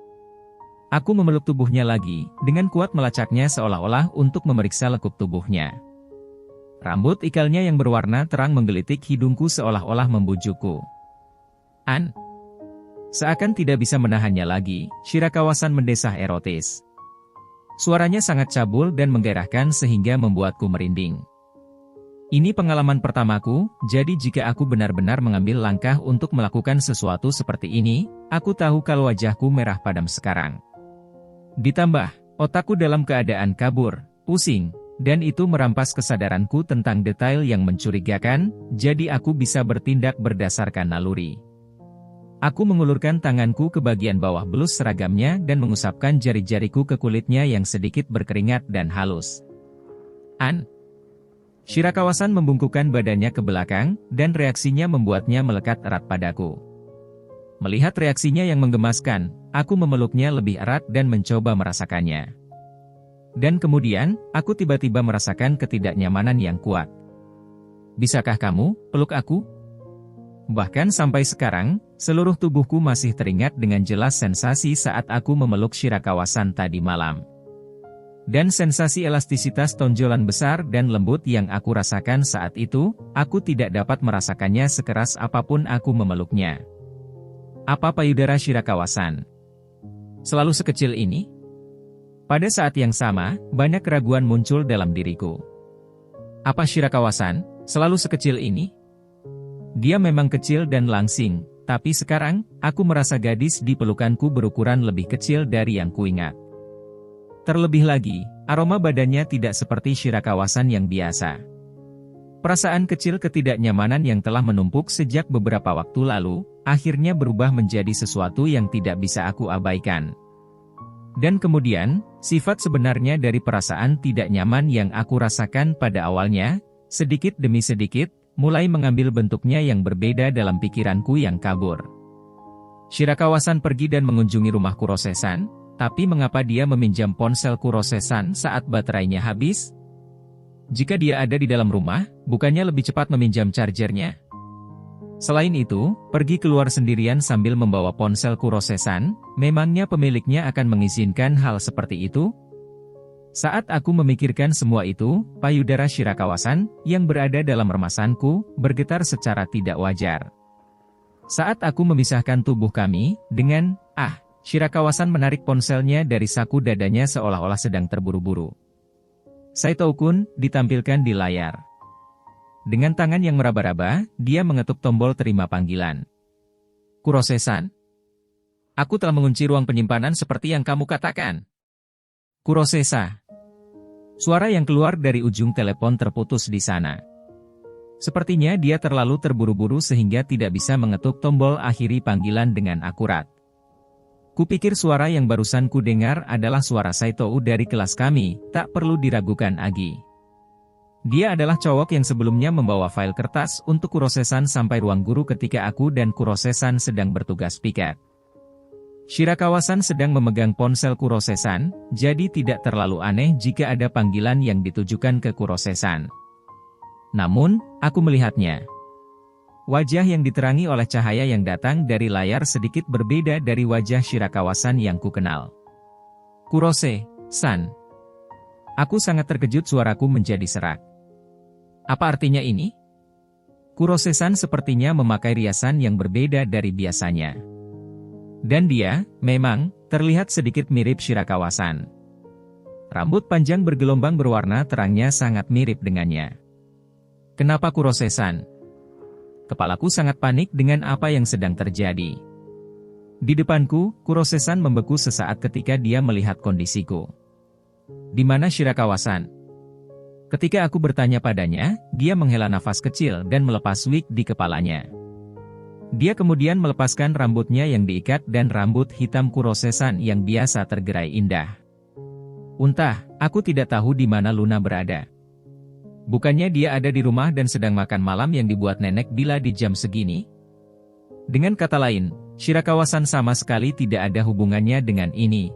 Aku memeluk tubuhnya lagi, dengan kuat melacaknya seolah-olah untuk memeriksa lekuk tubuhnya. Rambut ikalnya yang berwarna terang menggelitik hidungku seolah-olah membujukku. Seakan tidak bisa menahannya lagi, Shirakawa-san mendesah erotis. Suaranya sangat cabul dan menggairahkan sehingga membuatku merinding. Ini pengalaman pertamaku, jadi jika aku benar-benar mengambil langkah untuk melakukan sesuatu seperti ini, aku tahu kalau wajahku merah padam sekarang. Ditambah, otakku dalam keadaan kabur, pusing, dan itu merampas kesadaranku tentang detail yang mencurigakan, jadi aku bisa bertindak berdasarkan naluri. Aku mengulurkan tanganku ke bagian bawah blus seragamnya dan mengusapkan jari-jariku ke kulitnya yang sedikit berkeringat dan halus. Shirakawa-san membungkukkan badannya ke belakang, dan reaksinya membuatnya melekat erat padaku. Melihat reaksinya yang menggemaskan, aku memeluknya lebih erat dan mencoba merasakannya. Dan kemudian, aku tiba-tiba merasakan ketidaknyamanan yang kuat. Bisakah kamu peluk aku? Bahkan sampai sekarang, seluruh tubuhku masih teringat dengan jelas sensasi saat aku memeluk Shirakawa-san tadi malam. Dan sensasi elastisitas tonjolan besar dan lembut yang aku rasakan saat itu, aku tidak dapat merasakannya sekeras apapun aku memeluknya. Apa payudara Shirakawa-san selalu sekecil ini? Pada saat yang sama, banyak keraguan muncul dalam diriku. Apa Shirakawa-san selalu sekecil ini? Dia memang kecil dan langsing, tapi sekarang, aku merasa gadis di pelukanku berukuran lebih kecil dari yang kuingat. Terlebih lagi, aroma badannya tidak seperti Shirakawa-san yang biasa. Perasaan kecil ketidaknyamanan yang telah menumpuk sejak beberapa waktu lalu, akhirnya berubah menjadi sesuatu yang tidak bisa aku abaikan. Dan kemudian, sifat sebenarnya dari perasaan tidak nyaman yang aku rasakan pada awalnya, sedikit demi sedikit, mulai mengambil bentuknya yang berbeda dalam pikiranku yang kabur. Shirakawa-san pergi dan mengunjungi rumah Kurose-san, tapi mengapa dia meminjam ponsel Kurose-san saat baterainya habis? Jika dia ada di dalam rumah, bukannya lebih cepat meminjam chargernya? Selain itu, pergi keluar sendirian sambil membawa ponsel Kurose-san, memangnya pemiliknya akan mengizinkan hal seperti itu? Saat aku memikirkan semua itu, payudara Shirakawa-san, yang berada dalam remasanku, bergetar secara tidak wajar. Saat aku memisahkan tubuh kami, dengan, Shirakawa-san menarik ponselnya dari saku dadanya seolah-olah sedang terburu-buru. Saito-kun ditampilkan di layar. Dengan tangan yang meraba-raba, dia mengetuk tombol terima panggilan. Kurose-san. Aku telah mengunci ruang penyimpanan seperti yang kamu katakan. Kurose-san. Suara yang keluar dari ujung telepon terputus di sana. Sepertinya dia terlalu terburu-buru sehingga tidak bisa mengetuk tombol akhiri panggilan dengan akurat. Kupikir suara yang barusan ku dengar adalah suara Saito dari kelas kami, tak perlu diragukan lagi. Dia adalah cowok yang sebelumnya membawa file kertas untuk Kurose-san sampai ruang guru ketika aku dan Kurose-san sedang bertugas piket. Shirakawa-san sedang memegang ponsel Kurose-san, jadi tidak terlalu aneh jika ada panggilan yang ditujukan ke Kurose-san. Namun, aku melihatnya. Wajah yang diterangi oleh cahaya yang datang dari layar sedikit berbeda dari wajah Shirakawa-san yang kukenal. Kurose-san. Aku sangat terkejut, suaraku menjadi serak. Apa artinya ini? Kurose-san sepertinya memakai riasan yang berbeda dari biasanya. Dan dia, memang, terlihat sedikit mirip Shirakawa-san. Rambut panjang bergelombang berwarna terangnya sangat mirip dengannya. Kenapa Kurose-san? Kepalaku sangat panik dengan apa yang sedang terjadi. Di depanku, Kurose-san membeku sesaat ketika dia melihat kondisiku. Di mana Shirakawa-san? Ketika aku bertanya padanya, dia menghela nafas kecil dan melepas wig di kepalanya. Dia kemudian melepaskan rambutnya yang diikat dan rambut hitam Kurose-san yang biasa tergerai indah. Untah, aku tidak tahu di mana Luna berada. Bukannya dia ada di rumah dan sedang makan malam yang dibuat nenek bila di jam segini? Dengan kata lain, Shirakawa-san sama sekali tidak ada hubungannya dengan ini.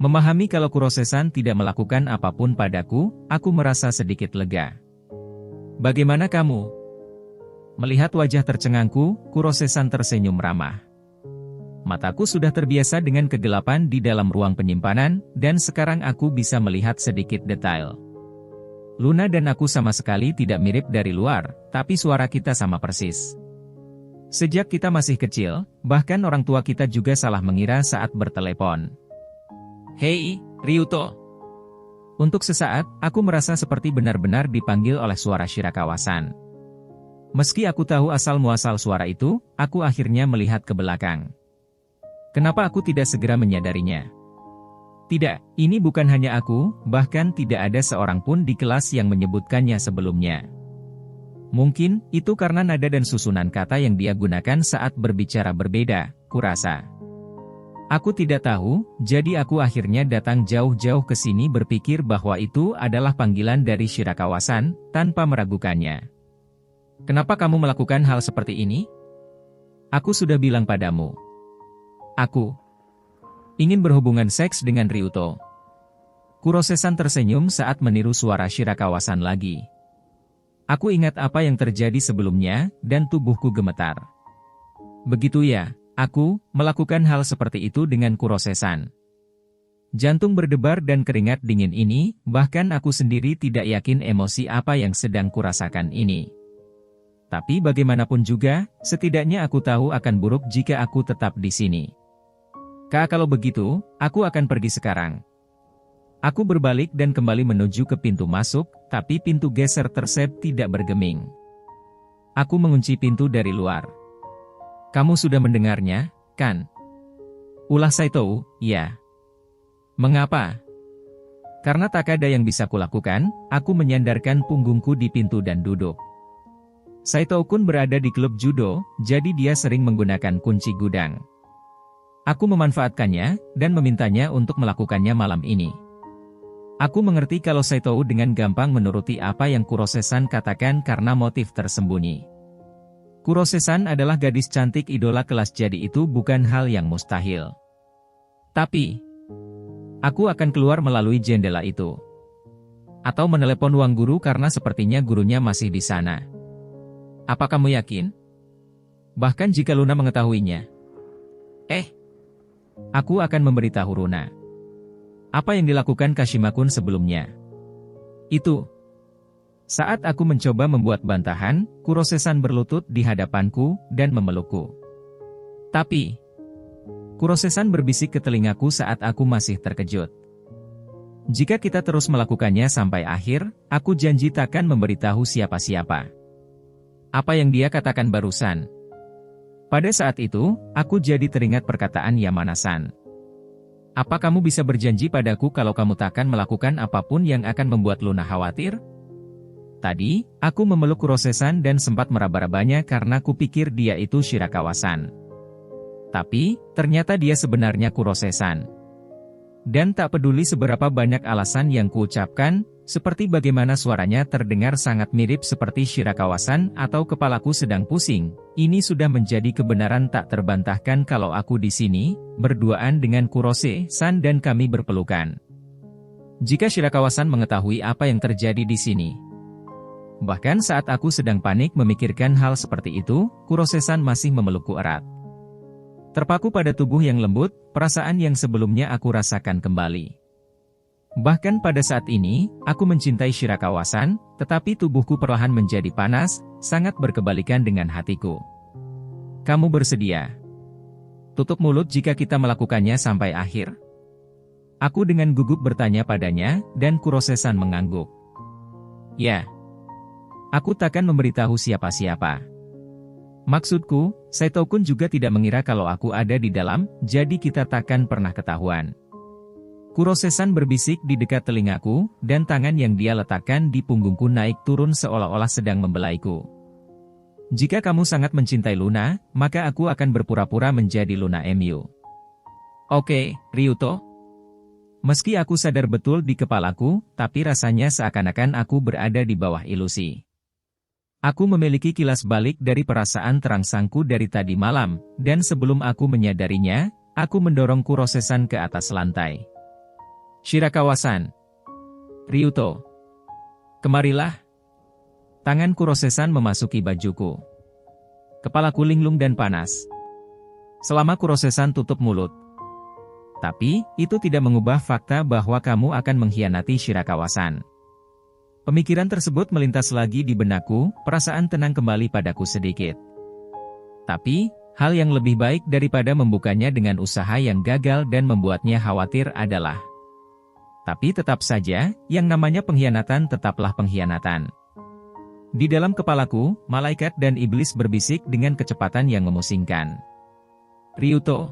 Memahami kalau Kurose-san tidak melakukan apapun padaku, aku merasa sedikit lega. Bagaimana kamu? Melihat wajah tercengangku, Kurose-san tersenyum ramah. Mataku sudah terbiasa dengan kegelapan di dalam ruang penyimpanan, dan sekarang aku bisa melihat sedikit detail. Luna dan aku sama sekali tidak mirip dari luar, tapi suara kita sama persis. Sejak kita masih kecil, bahkan orang tua kita juga salah mengira saat bertelepon. Hei, Ryuto. Untuk sesaat, aku merasa seperti benar-benar dipanggil oleh suara Shirakawa-san. Meski aku tahu asal-muasal suara itu, aku akhirnya melihat ke belakang. Kenapa aku tidak segera menyadarinya? Tidak, ini bukan hanya aku, bahkan tidak ada seorang pun di kelas yang menyebutkannya sebelumnya. Mungkin, itu karena nada dan susunan kata yang dia gunakan saat berbicara berbeda, kurasa. Aku tidak tahu, jadi aku akhirnya datang jauh-jauh ke sini berpikir bahwa itu adalah panggilan dari Shirakawa-san, tanpa meragukannya. Kenapa kamu melakukan hal seperti ini? Aku sudah bilang padamu. Aku ingin berhubungan seks dengan Ryuto. Kurose-san tersenyum saat meniru suara Shirakawa-san lagi. Aku ingat apa yang terjadi sebelumnya, dan tubuhku gemetar. Begitu ya, aku melakukan hal seperti itu dengan Kurose-san. Jantung berdebar dan keringat dingin ini, bahkan aku sendiri tidak yakin emosi apa yang sedang kurasakan ini. Tapi bagaimanapun juga, setidaknya aku tahu akan buruk jika aku tetap di sini. Kalau begitu, aku akan pergi sekarang. Aku berbalik dan kembali menuju ke pintu masuk, tapi pintu geser tersep tidak bergeming. Aku mengunci pintu dari luar. Kamu sudah mendengarnya, kan? Ulah Saito, ya. Mengapa? Karena tak ada yang bisa kulakukan, aku menyandarkan punggungku di pintu dan duduk. Saito-kun berada di klub judo, jadi dia sering menggunakan kunci gudang. Aku memanfaatkannya, dan memintanya untuk melakukannya malam ini. Aku mengerti kalau Saito dengan gampang menuruti apa yang Kurose-san katakan karena motif tersembunyi. Kurose-san adalah gadis cantik idola kelas, jadi itu bukan hal yang mustahil. Tapi, aku akan keluar melalui jendela itu. Atau menelepon uang guru karena sepertinya gurunya masih di sana. Apa kamu yakin? Bahkan jika Luna mengetahuinya. Aku akan memberitahu Luna. Apa yang dilakukan Kashima-kun sebelumnya? Itu. Saat aku mencoba membuat bantahan, Kurose-san berlutut di hadapanku dan memelukku. Tapi, Kurose-san berbisik ke telingaku saat aku masih terkejut. Jika kita terus melakukannya sampai akhir, aku janji takkan memberitahu siapa-siapa. Apa yang dia katakan barusan? Pada saat itu, aku jadi teringat perkataan Yamana-san. Apa kamu bisa berjanji padaku kalau kamu takkan melakukan apapun yang akan membuat Luna khawatir? Tadi, aku memeluk Kurose-san dan sempat meraba-rabanya karena kupikir dia itu Shirakawa-san. Tapi, ternyata dia sebenarnya Kurose-san. Dan tak peduli seberapa banyak alasan yang kuucapkan, seperti bagaimana suaranya terdengar sangat mirip seperti Shirakawa-san atau kepalaku sedang pusing, ini sudah menjadi kebenaran tak terbantahkan kalau aku di sini, berduaan dengan Kurose-san dan kami berpelukan. Jika Shirakawa-san mengetahui apa yang terjadi di sini. Bahkan saat aku sedang panik memikirkan hal seperti itu, Kurose-san masih memelukku erat. Terpaku pada tubuh yang lembut, perasaan yang sebelumnya aku rasakan kembali. Bahkan pada saat ini, aku mencintai Shirakawa-san, tetapi tubuhku perlahan menjadi panas, sangat berkebalikan dengan hatiku. Kamu bersedia? Tutup mulut jika kita melakukannya sampai akhir? Aku dengan gugup bertanya padanya, dan Kurose-san mengangguk. Ya. Aku takkan memberitahu siapa-siapa. Maksudku, Saito-kun juga tidak mengira kalau aku ada di dalam, jadi kita takkan pernah ketahuan. Kurose-san berbisik di dekat telingaku, dan tangan yang dia letakkan di punggungku naik turun seolah-olah sedang membelaiku. Jika kamu sangat mencintai Luna, maka aku akan berpura-pura menjadi Luna MU. Oke, Ryuto. Meski aku sadar betul di kepalaku, tapi rasanya seakan-akan aku berada di bawah ilusi. Aku memiliki kilas balik dari perasaan terangsangku dari tadi malam, dan sebelum aku menyadarinya, aku mendorong Kurose-san ke atas lantai. Shirakawa-san. Ryuto. Kemarilah. Tangan Kurose-san memasuki bajuku. Kepalaku linglung dan panas. Selama Kurose-san tutup mulut. Tapi, itu tidak mengubah fakta bahwa kamu akan mengkhianati Shirakawa-san. Pemikiran tersebut melintas lagi di benakku, perasaan tenang kembali padaku sedikit. Tapi, hal yang lebih baik daripada membukanya dengan usaha yang gagal dan membuatnya khawatir adalah. Tapi tetap saja, yang namanya pengkhianatan tetaplah pengkhianatan. Di dalam kepalaku, malaikat dan iblis berbisik dengan kecepatan yang memusingkan. Ryuto.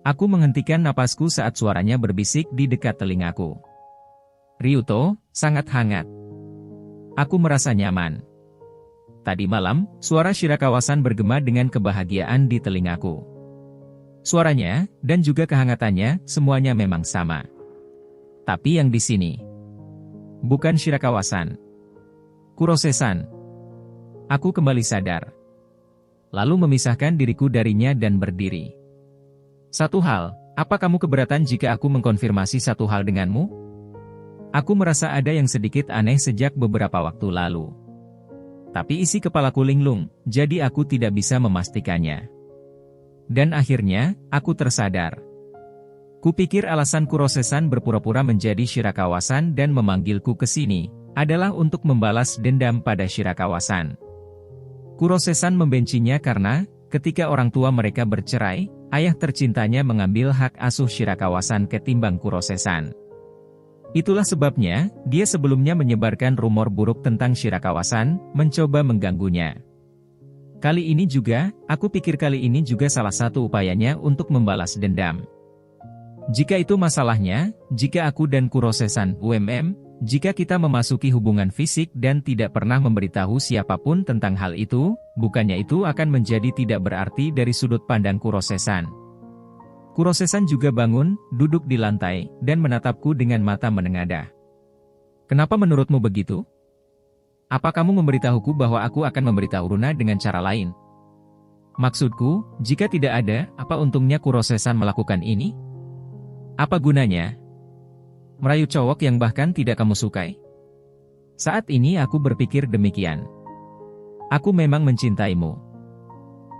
Aku menghentikan napasku saat suaranya berbisik di dekat telingaku. Ryuto, sangat hangat. Aku merasa nyaman. Tadi malam, suara Shirakawa-san bergema dengan kebahagiaan di telingaku. Suaranya, dan juga kehangatannya, semuanya memang sama. Tapi yang di sini, bukan Shirakawa-san. Kurose-san. Aku kembali sadar. Lalu memisahkan diriku darinya dan berdiri. Satu hal, apa kamu keberatan jika aku mengkonfirmasi satu hal denganmu? Aku merasa ada yang sedikit aneh sejak beberapa waktu lalu. Tapi isi kepalaku linglung, jadi aku tidak bisa memastikannya. Dan akhirnya, aku tersadar. Kupikir alasan Kurosesan berpura-pura menjadi Shirakawasan dan memanggilku ke sini adalah untuk membalas dendam pada Shirakawasan. Kurosesan membencinya karena, ketika orang tua mereka bercerai, ayah tercintanya mengambil hak asuh Shirakawasan ketimbang Kurosesan. Itulah sebabnya, dia sebelumnya menyebarkan rumor buruk tentang Shirakawasan, mencoba mengganggunya. Kali ini juga, aku pikir kali ini juga salah satu upayanya untuk membalas dendam. Jika itu masalahnya, jika aku dan Kurosesan, jika kita memasuki hubungan fisik dan tidak pernah memberitahu siapapun tentang hal itu, bukannya itu akan menjadi tidak berarti dari sudut pandang Kurosesan. Kurosesan juga bangun, duduk di lantai, dan menatapku dengan mata menengadah. Kenapa menurutmu begitu? Apa kamu memberitahuku bahwa aku akan memberitahu Runa dengan cara lain? Maksudku, jika tidak ada, apa untungnya Kurosesan melakukan ini? Apa gunanya? Merayu cowok yang bahkan tidak kamu sukai? Saat ini aku berpikir demikian. Aku memang mencintaimu.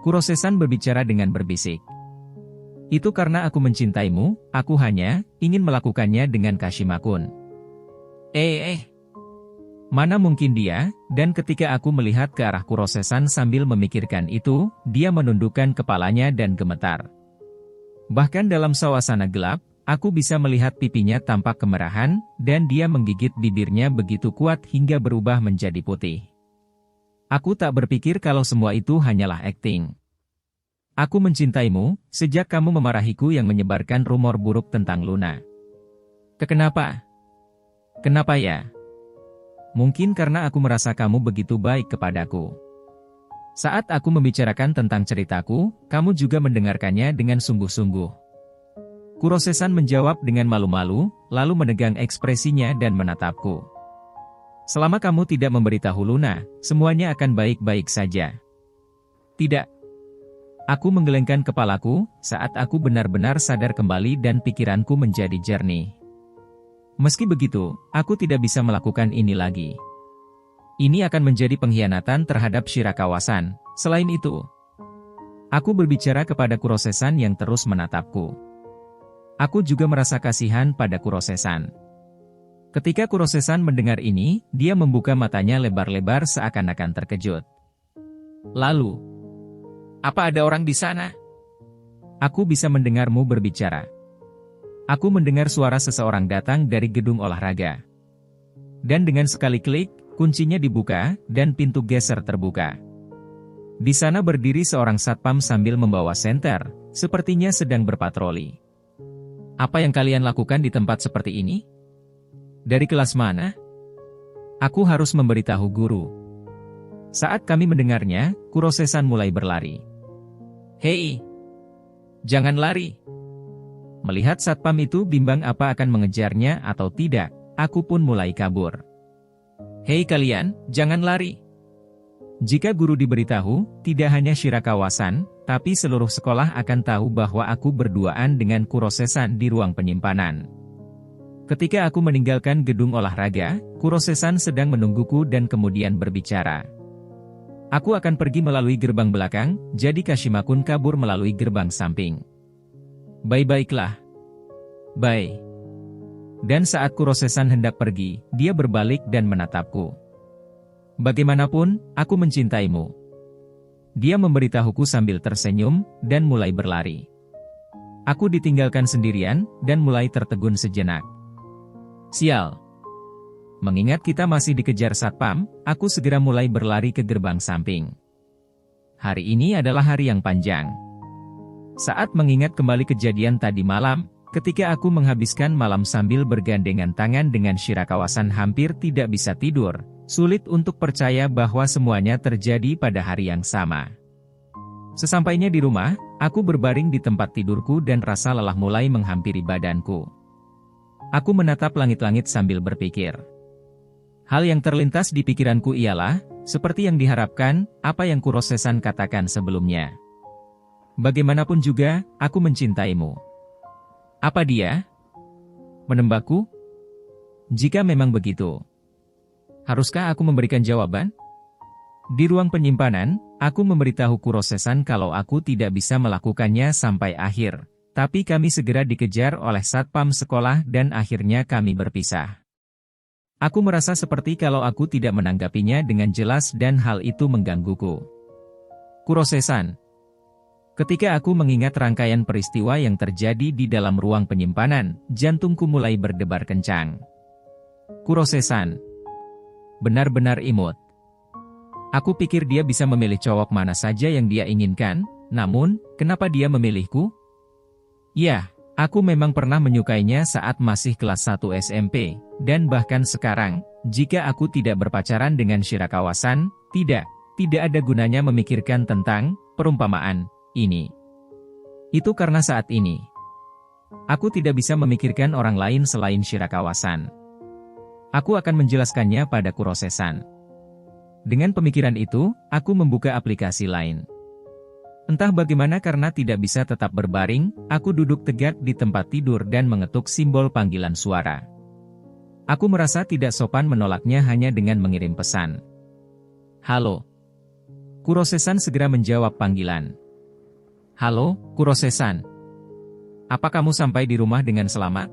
Kurosesan berbicara dengan berbisik. Itu karena aku mencintaimu, aku hanya ingin melakukannya dengan Kashima-kun. Mana mungkin dia, dan ketika aku melihat ke arah Kurosesan sambil memikirkan itu, dia menundukkan kepalanya dan gemetar. Bahkan dalam suasana gelap, aku bisa melihat pipinya tampak kemerahan, dan dia menggigit bibirnya begitu kuat hingga berubah menjadi putih. Aku tak berpikir kalau semua itu hanyalah akting. Aku mencintaimu, sejak kamu memarahiku yang menyebarkan rumor buruk tentang Luna. Kenapa? Kenapa ya? Mungkin karena aku merasa kamu begitu baik kepadaku. Saat aku membicarakan tentang ceritaku, kamu juga mendengarkannya dengan sungguh-sungguh. Kurosesan menjawab dengan malu-malu, lalu menegang ekspresinya dan menatapku. Selama kamu tidak memberitahu Luna, semuanya akan baik-baik saja. Tidak. Aku menggelengkan kepalaku, saat aku benar-benar sadar kembali dan pikiranku menjadi jernih. Meski begitu, aku tidak bisa melakukan ini lagi. Ini akan menjadi pengkhianatan terhadap Shirakawasan. Selain itu, aku berbicara kepada Kurosesan yang terus menatapku. Aku juga merasa kasihan pada Kurosesan. Ketika Kurosesan mendengar ini, dia membuka matanya lebar-lebar seakan-akan terkejut. Lalu, apa ada orang di sana? Aku bisa mendengarmu berbicara. Aku mendengar suara seseorang datang dari gedung olahraga. Dan dengan sekali klik, kuncinya dibuka, dan pintu geser terbuka. Di sana berdiri seorang satpam sambil membawa senter, sepertinya sedang berpatroli. Apa yang kalian lakukan di tempat seperti ini? Dari kelas mana? Aku harus memberitahu guru. Saat kami mendengarnya, Kurosesan mulai berlari. Hei! Jangan lari! Melihat satpam itu bimbang apa akan mengejarnya atau tidak, aku pun mulai kabur. Hei kalian, jangan lari! Jika guru diberitahu, tidak hanya Shirakawasan, tapi seluruh sekolah akan tahu bahwa aku berduaan dengan Kurosesan di ruang penyimpanan. Ketika aku meninggalkan gedung olahraga, Kurosesan sedang menungguku dan kemudian berbicara. Aku akan pergi melalui gerbang belakang, jadi Kashima-kun kabur melalui gerbang samping. Baik-baiklah. Bye. Dan saat Kurosesan hendak pergi, dia berbalik dan menatapku. Bagaimanapun, aku mencintaimu. Dia memberitahuku sambil tersenyum, dan mulai berlari. Aku ditinggalkan sendirian, dan mulai tertegun sejenak. Sial. Mengingat kita masih dikejar satpam, aku segera mulai berlari ke gerbang samping. Hari ini adalah hari yang panjang. Saat mengingat kembali kejadian tadi malam, ketika aku menghabiskan malam sambil bergandengan tangan dengan Shirakawasan hampir tidak bisa tidur, sulit untuk percaya bahwa semuanya terjadi pada hari yang sama. Sesampainya di rumah, aku berbaring di tempat tidurku dan rasa lelah mulai menghampiri badanku. Aku menatap langit-langit sambil berpikir. Hal yang terlintas di pikiranku ialah, seperti yang diharapkan, apa yang Kurosesan katakan sebelumnya. Bagaimanapun juga, aku mencintaimu. Apa dia? Menembakku? Jika memang begitu, haruskah aku memberikan jawaban? Di ruang penyimpanan, aku memberitahu Kurosesan kalau aku tidak bisa melakukannya sampai akhir. Tapi kami segera dikejar oleh satpam sekolah dan akhirnya kami berpisah. Aku merasa seperti kalau aku tidak menanggapinya dengan jelas dan hal itu menggangguku. Kurose-san. Ketika aku mengingat rangkaian peristiwa yang terjadi di dalam ruang penyimpanan, jantungku mulai berdebar kencang. Kurose-san. Benar-benar imut. Aku pikir dia bisa memilih cowok mana saja yang dia inginkan, namun, kenapa dia memilihku? Ya, aku memang pernah menyukainya saat masih kelas 1 SMP, dan bahkan sekarang, jika aku tidak berpacaran dengan Shirakawa-san, tidak ada gunanya memikirkan tentang perumpamaan ini. Itu karena saat ini, aku tidak bisa memikirkan orang lain selain Shirakawa-san. Aku akan menjelaskannya pada Kurose-san. Dengan pemikiran itu, aku membuka aplikasi lain. Entah bagaimana karena tidak bisa tetap berbaring, aku duduk tegak di tempat tidur dan mengetuk simbol panggilan suara. Aku merasa tidak sopan menolaknya hanya dengan mengirim pesan. Halo. Kurose-san segera menjawab panggilan. Halo, Kurose-san. Apa kamu sampai di rumah dengan selamat?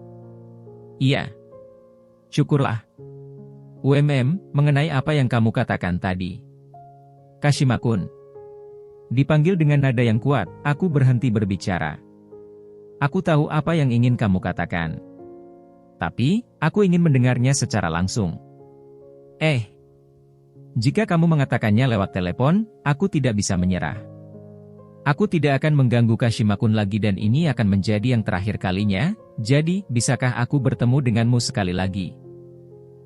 Iya. Syukurlah. Mengenai apa yang kamu katakan tadi. Kashima-kun. Dipanggil dengan nada yang kuat, aku berhenti berbicara. Aku tahu apa yang ingin kamu katakan. Tapi, aku ingin mendengarnya secara langsung. Jika kamu mengatakannya lewat telepon, aku tidak bisa menyerah. Aku tidak akan mengganggu Kashima-kun lagi dan ini akan menjadi yang terakhir kalinya, jadi, bisakah aku bertemu denganmu sekali lagi?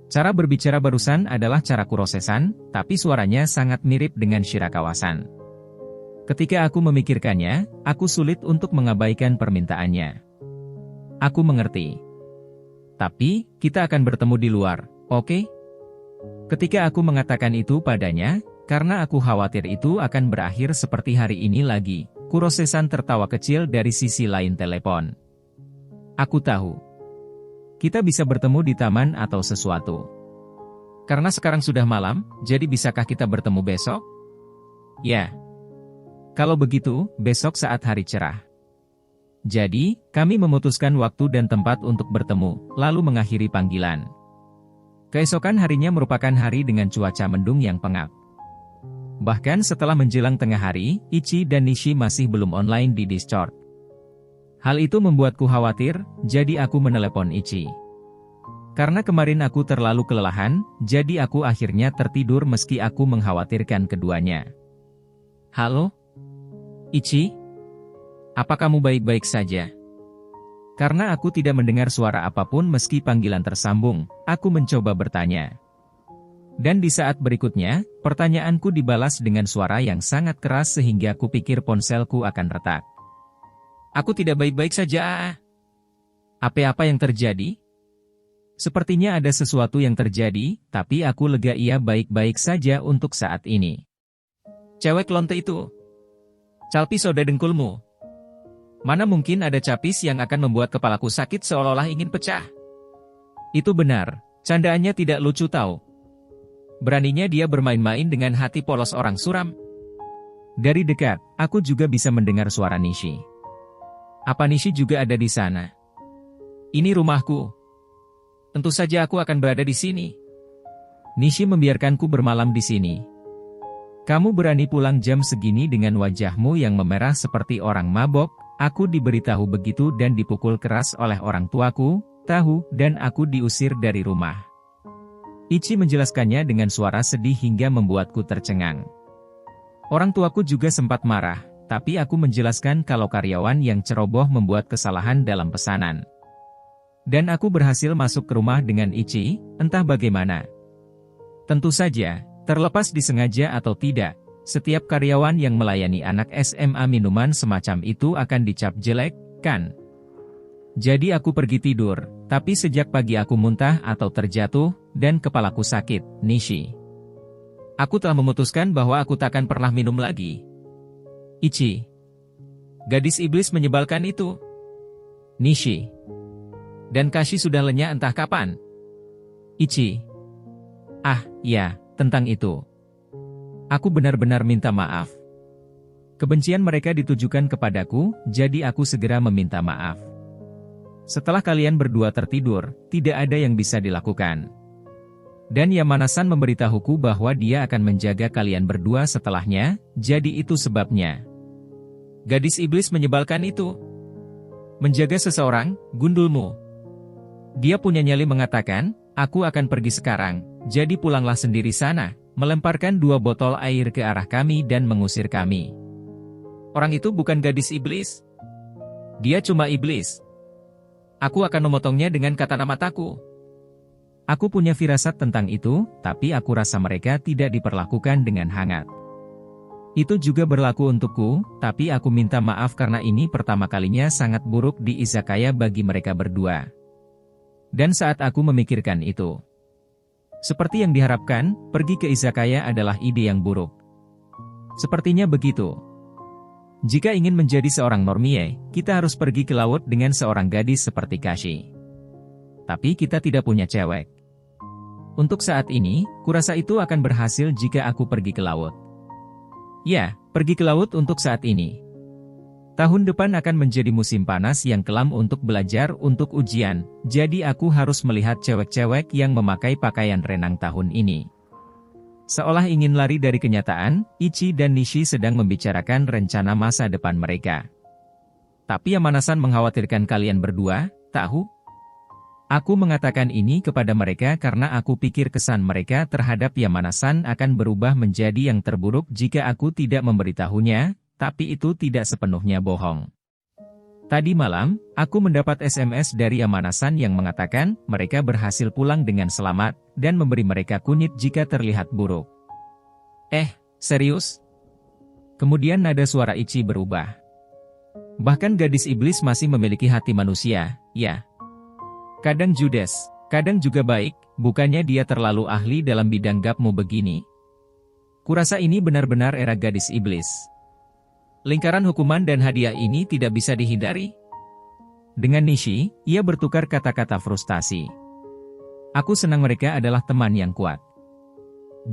Cara berbicara barusan adalah cara Kurose-san, tapi suaranya sangat mirip dengan Shirakawa-san. Ketika aku memikirkannya, aku sulit untuk mengabaikan permintaannya. Aku mengerti. Tapi, kita akan bertemu di luar, oke? Ketika aku mengatakan itu padanya, karena aku khawatir itu akan berakhir seperti hari ini lagi, Kurose-san tertawa kecil dari sisi lain telepon. Aku tahu. Kita bisa bertemu di taman atau sesuatu. Karena sekarang sudah malam, jadi bisakah kita bertemu besok? Ya. Kalau begitu, besok saat hari cerah. Jadi, kami memutuskan waktu dan tempat untuk bertemu, lalu mengakhiri panggilan. Keesokan harinya merupakan hari dengan cuaca mendung yang pengap. Bahkan setelah menjelang tengah hari, Ichi dan Nishi masih belum online di Discord. Hal itu membuatku khawatir, jadi aku menelepon Ichi. Karena kemarin aku terlalu kelelahan, jadi aku akhirnya tertidur meski aku mengkhawatirkan keduanya. Halo? Ichi? Apa kamu baik-baik saja? Karena aku tidak mendengar suara apapun meski panggilan tersambung, aku mencoba bertanya. Dan di saat berikutnya, pertanyaanku dibalas dengan suara yang sangat keras sehingga aku pikir ponselku akan retak. Aku tidak baik-baik saja. Apa-apa yang terjadi? Sepertinya ada sesuatu yang terjadi, tapi aku lega ia baik-baik saja untuk saat ini. Cewek lonte itu. Calpis soda dengkulmu. Mana mungkin ada capis yang akan membuat kepalaku sakit seolah-olah ingin pecah. Itu benar, candaannya tidak lucu tahu. Beraninya dia bermain-main dengan hati polos orang suram. Dari dekat, aku juga bisa mendengar suara Nishi. Apa Nishi juga ada di sana? Ini rumahku. Tentu saja aku akan berada di sini. Nishi membiarkanku bermalam di sini. Kamu berani pulang jam segini dengan wajahmu yang memerah seperti orang mabok, aku diberitahu begitu dan dipukul keras oleh orang tuaku, dan aku diusir dari rumah. Ichi menjelaskannya dengan suara sedih hingga membuatku tercengang. Orang tuaku juga sempat marah, tapi aku menjelaskan kalau karyawan yang ceroboh membuat kesalahan dalam pesanan. Dan aku berhasil masuk ke rumah dengan Ichi, entah bagaimana. Tentu saja, terlepas disengaja atau tidak, setiap karyawan yang melayani anak SMA minuman semacam itu akan dicap jelek, kan? Jadi aku pergi tidur, tapi sejak pagi aku muntah atau terjatuh, dan kepalaku sakit, Nishi. Aku telah memutuskan bahwa aku takkan pernah minum lagi. Ichi. Gadis iblis menyebalkan itu. Nishi. Dan Kashi sudah lenyap entah kapan. Ichi. Ah, ya, tentang itu. Aku benar-benar minta maaf. Kebencian mereka ditujukan kepadaku, jadi aku segera meminta maaf. Setelah kalian berdua tertidur, tidak ada yang bisa dilakukan. Dan Yamana-san memberitahuku bahwa dia akan menjaga kalian berdua setelahnya, jadi itu sebabnya. Gadis iblis menyebalkan itu. Menjaga seseorang, gundulmu. Dia punya nyali mengatakan, aku akan pergi sekarang, jadi pulanglah sendiri sana, melemparkan 2 botol air ke arah kami dan mengusir kami. Orang itu bukan gadis iblis. Dia cuma iblis. Aku akan memotongnya dengan katana mataku. Aku punya firasat tentang itu, tapi aku rasa mereka tidak diperlakukan dengan hangat. Itu juga berlaku untukku, tapi aku minta maaf karena ini pertama kalinya sangat buruk di izakaya bagi mereka berdua. Dan saat aku memikirkan itu, seperti yang diharapkan, pergi ke izakaya adalah ide yang buruk. Sepertinya begitu. Jika ingin menjadi seorang normie, kita harus pergi ke laut dengan seorang gadis seperti Kashi. Tapi kita tidak punya cewek. Untuk saat ini, kurasa itu akan berhasil jika aku pergi ke laut. Ya, pergi ke laut untuk saat ini. Tahun depan akan menjadi musim panas yang kelam untuk belajar untuk ujian, jadi aku harus melihat cewek-cewek yang memakai pakaian renang tahun ini. Seolah ingin lari dari kenyataan, Ichi dan Nishi sedang membicarakan rencana masa depan mereka. Tapi Yamana-san mengkhawatirkan kalian berdua, tahu? Aku mengatakan ini kepada mereka karena aku pikir kesan mereka terhadap Yamana-san akan berubah menjadi yang terburuk jika aku tidak memberitahunya, tapi itu tidak sepenuhnya bohong. Tadi malam, aku mendapat SMS dari Yamana-san yang mengatakan mereka berhasil pulang dengan selamat, dan memberi mereka kunyit jika terlihat buruk. Serius? Kemudian nada suara Ichi berubah. Bahkan gadis iblis masih memiliki hati manusia, ya. Kadang judes, kadang juga baik, bukannya dia terlalu ahli dalam bidang gapmu begini. Kurasa ini benar-benar era gadis iblis. Lingkaran hukuman dan hadiah ini tidak bisa dihindari. Dengan Nishi, ia bertukar kata-kata frustasi. Aku senang mereka adalah teman yang kuat.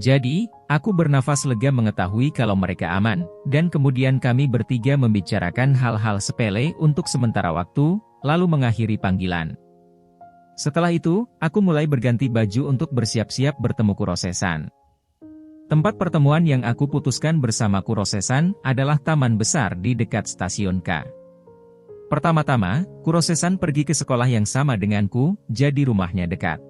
Jadi, aku bernafas lega mengetahui kalau mereka aman, dan kemudian kami bertiga membicarakan hal-hal sepele untuk sementara waktu, lalu mengakhiri panggilan. Setelah itu, aku mulai berganti baju untuk bersiap-siap bertemu Kurose-san. Tempat pertemuan yang aku putuskan bersama Kurose-san adalah taman besar di dekat stasiun K. Pertama-tama, Kurose-san pergi ke sekolah yang sama denganku, jadi rumahnya dekat.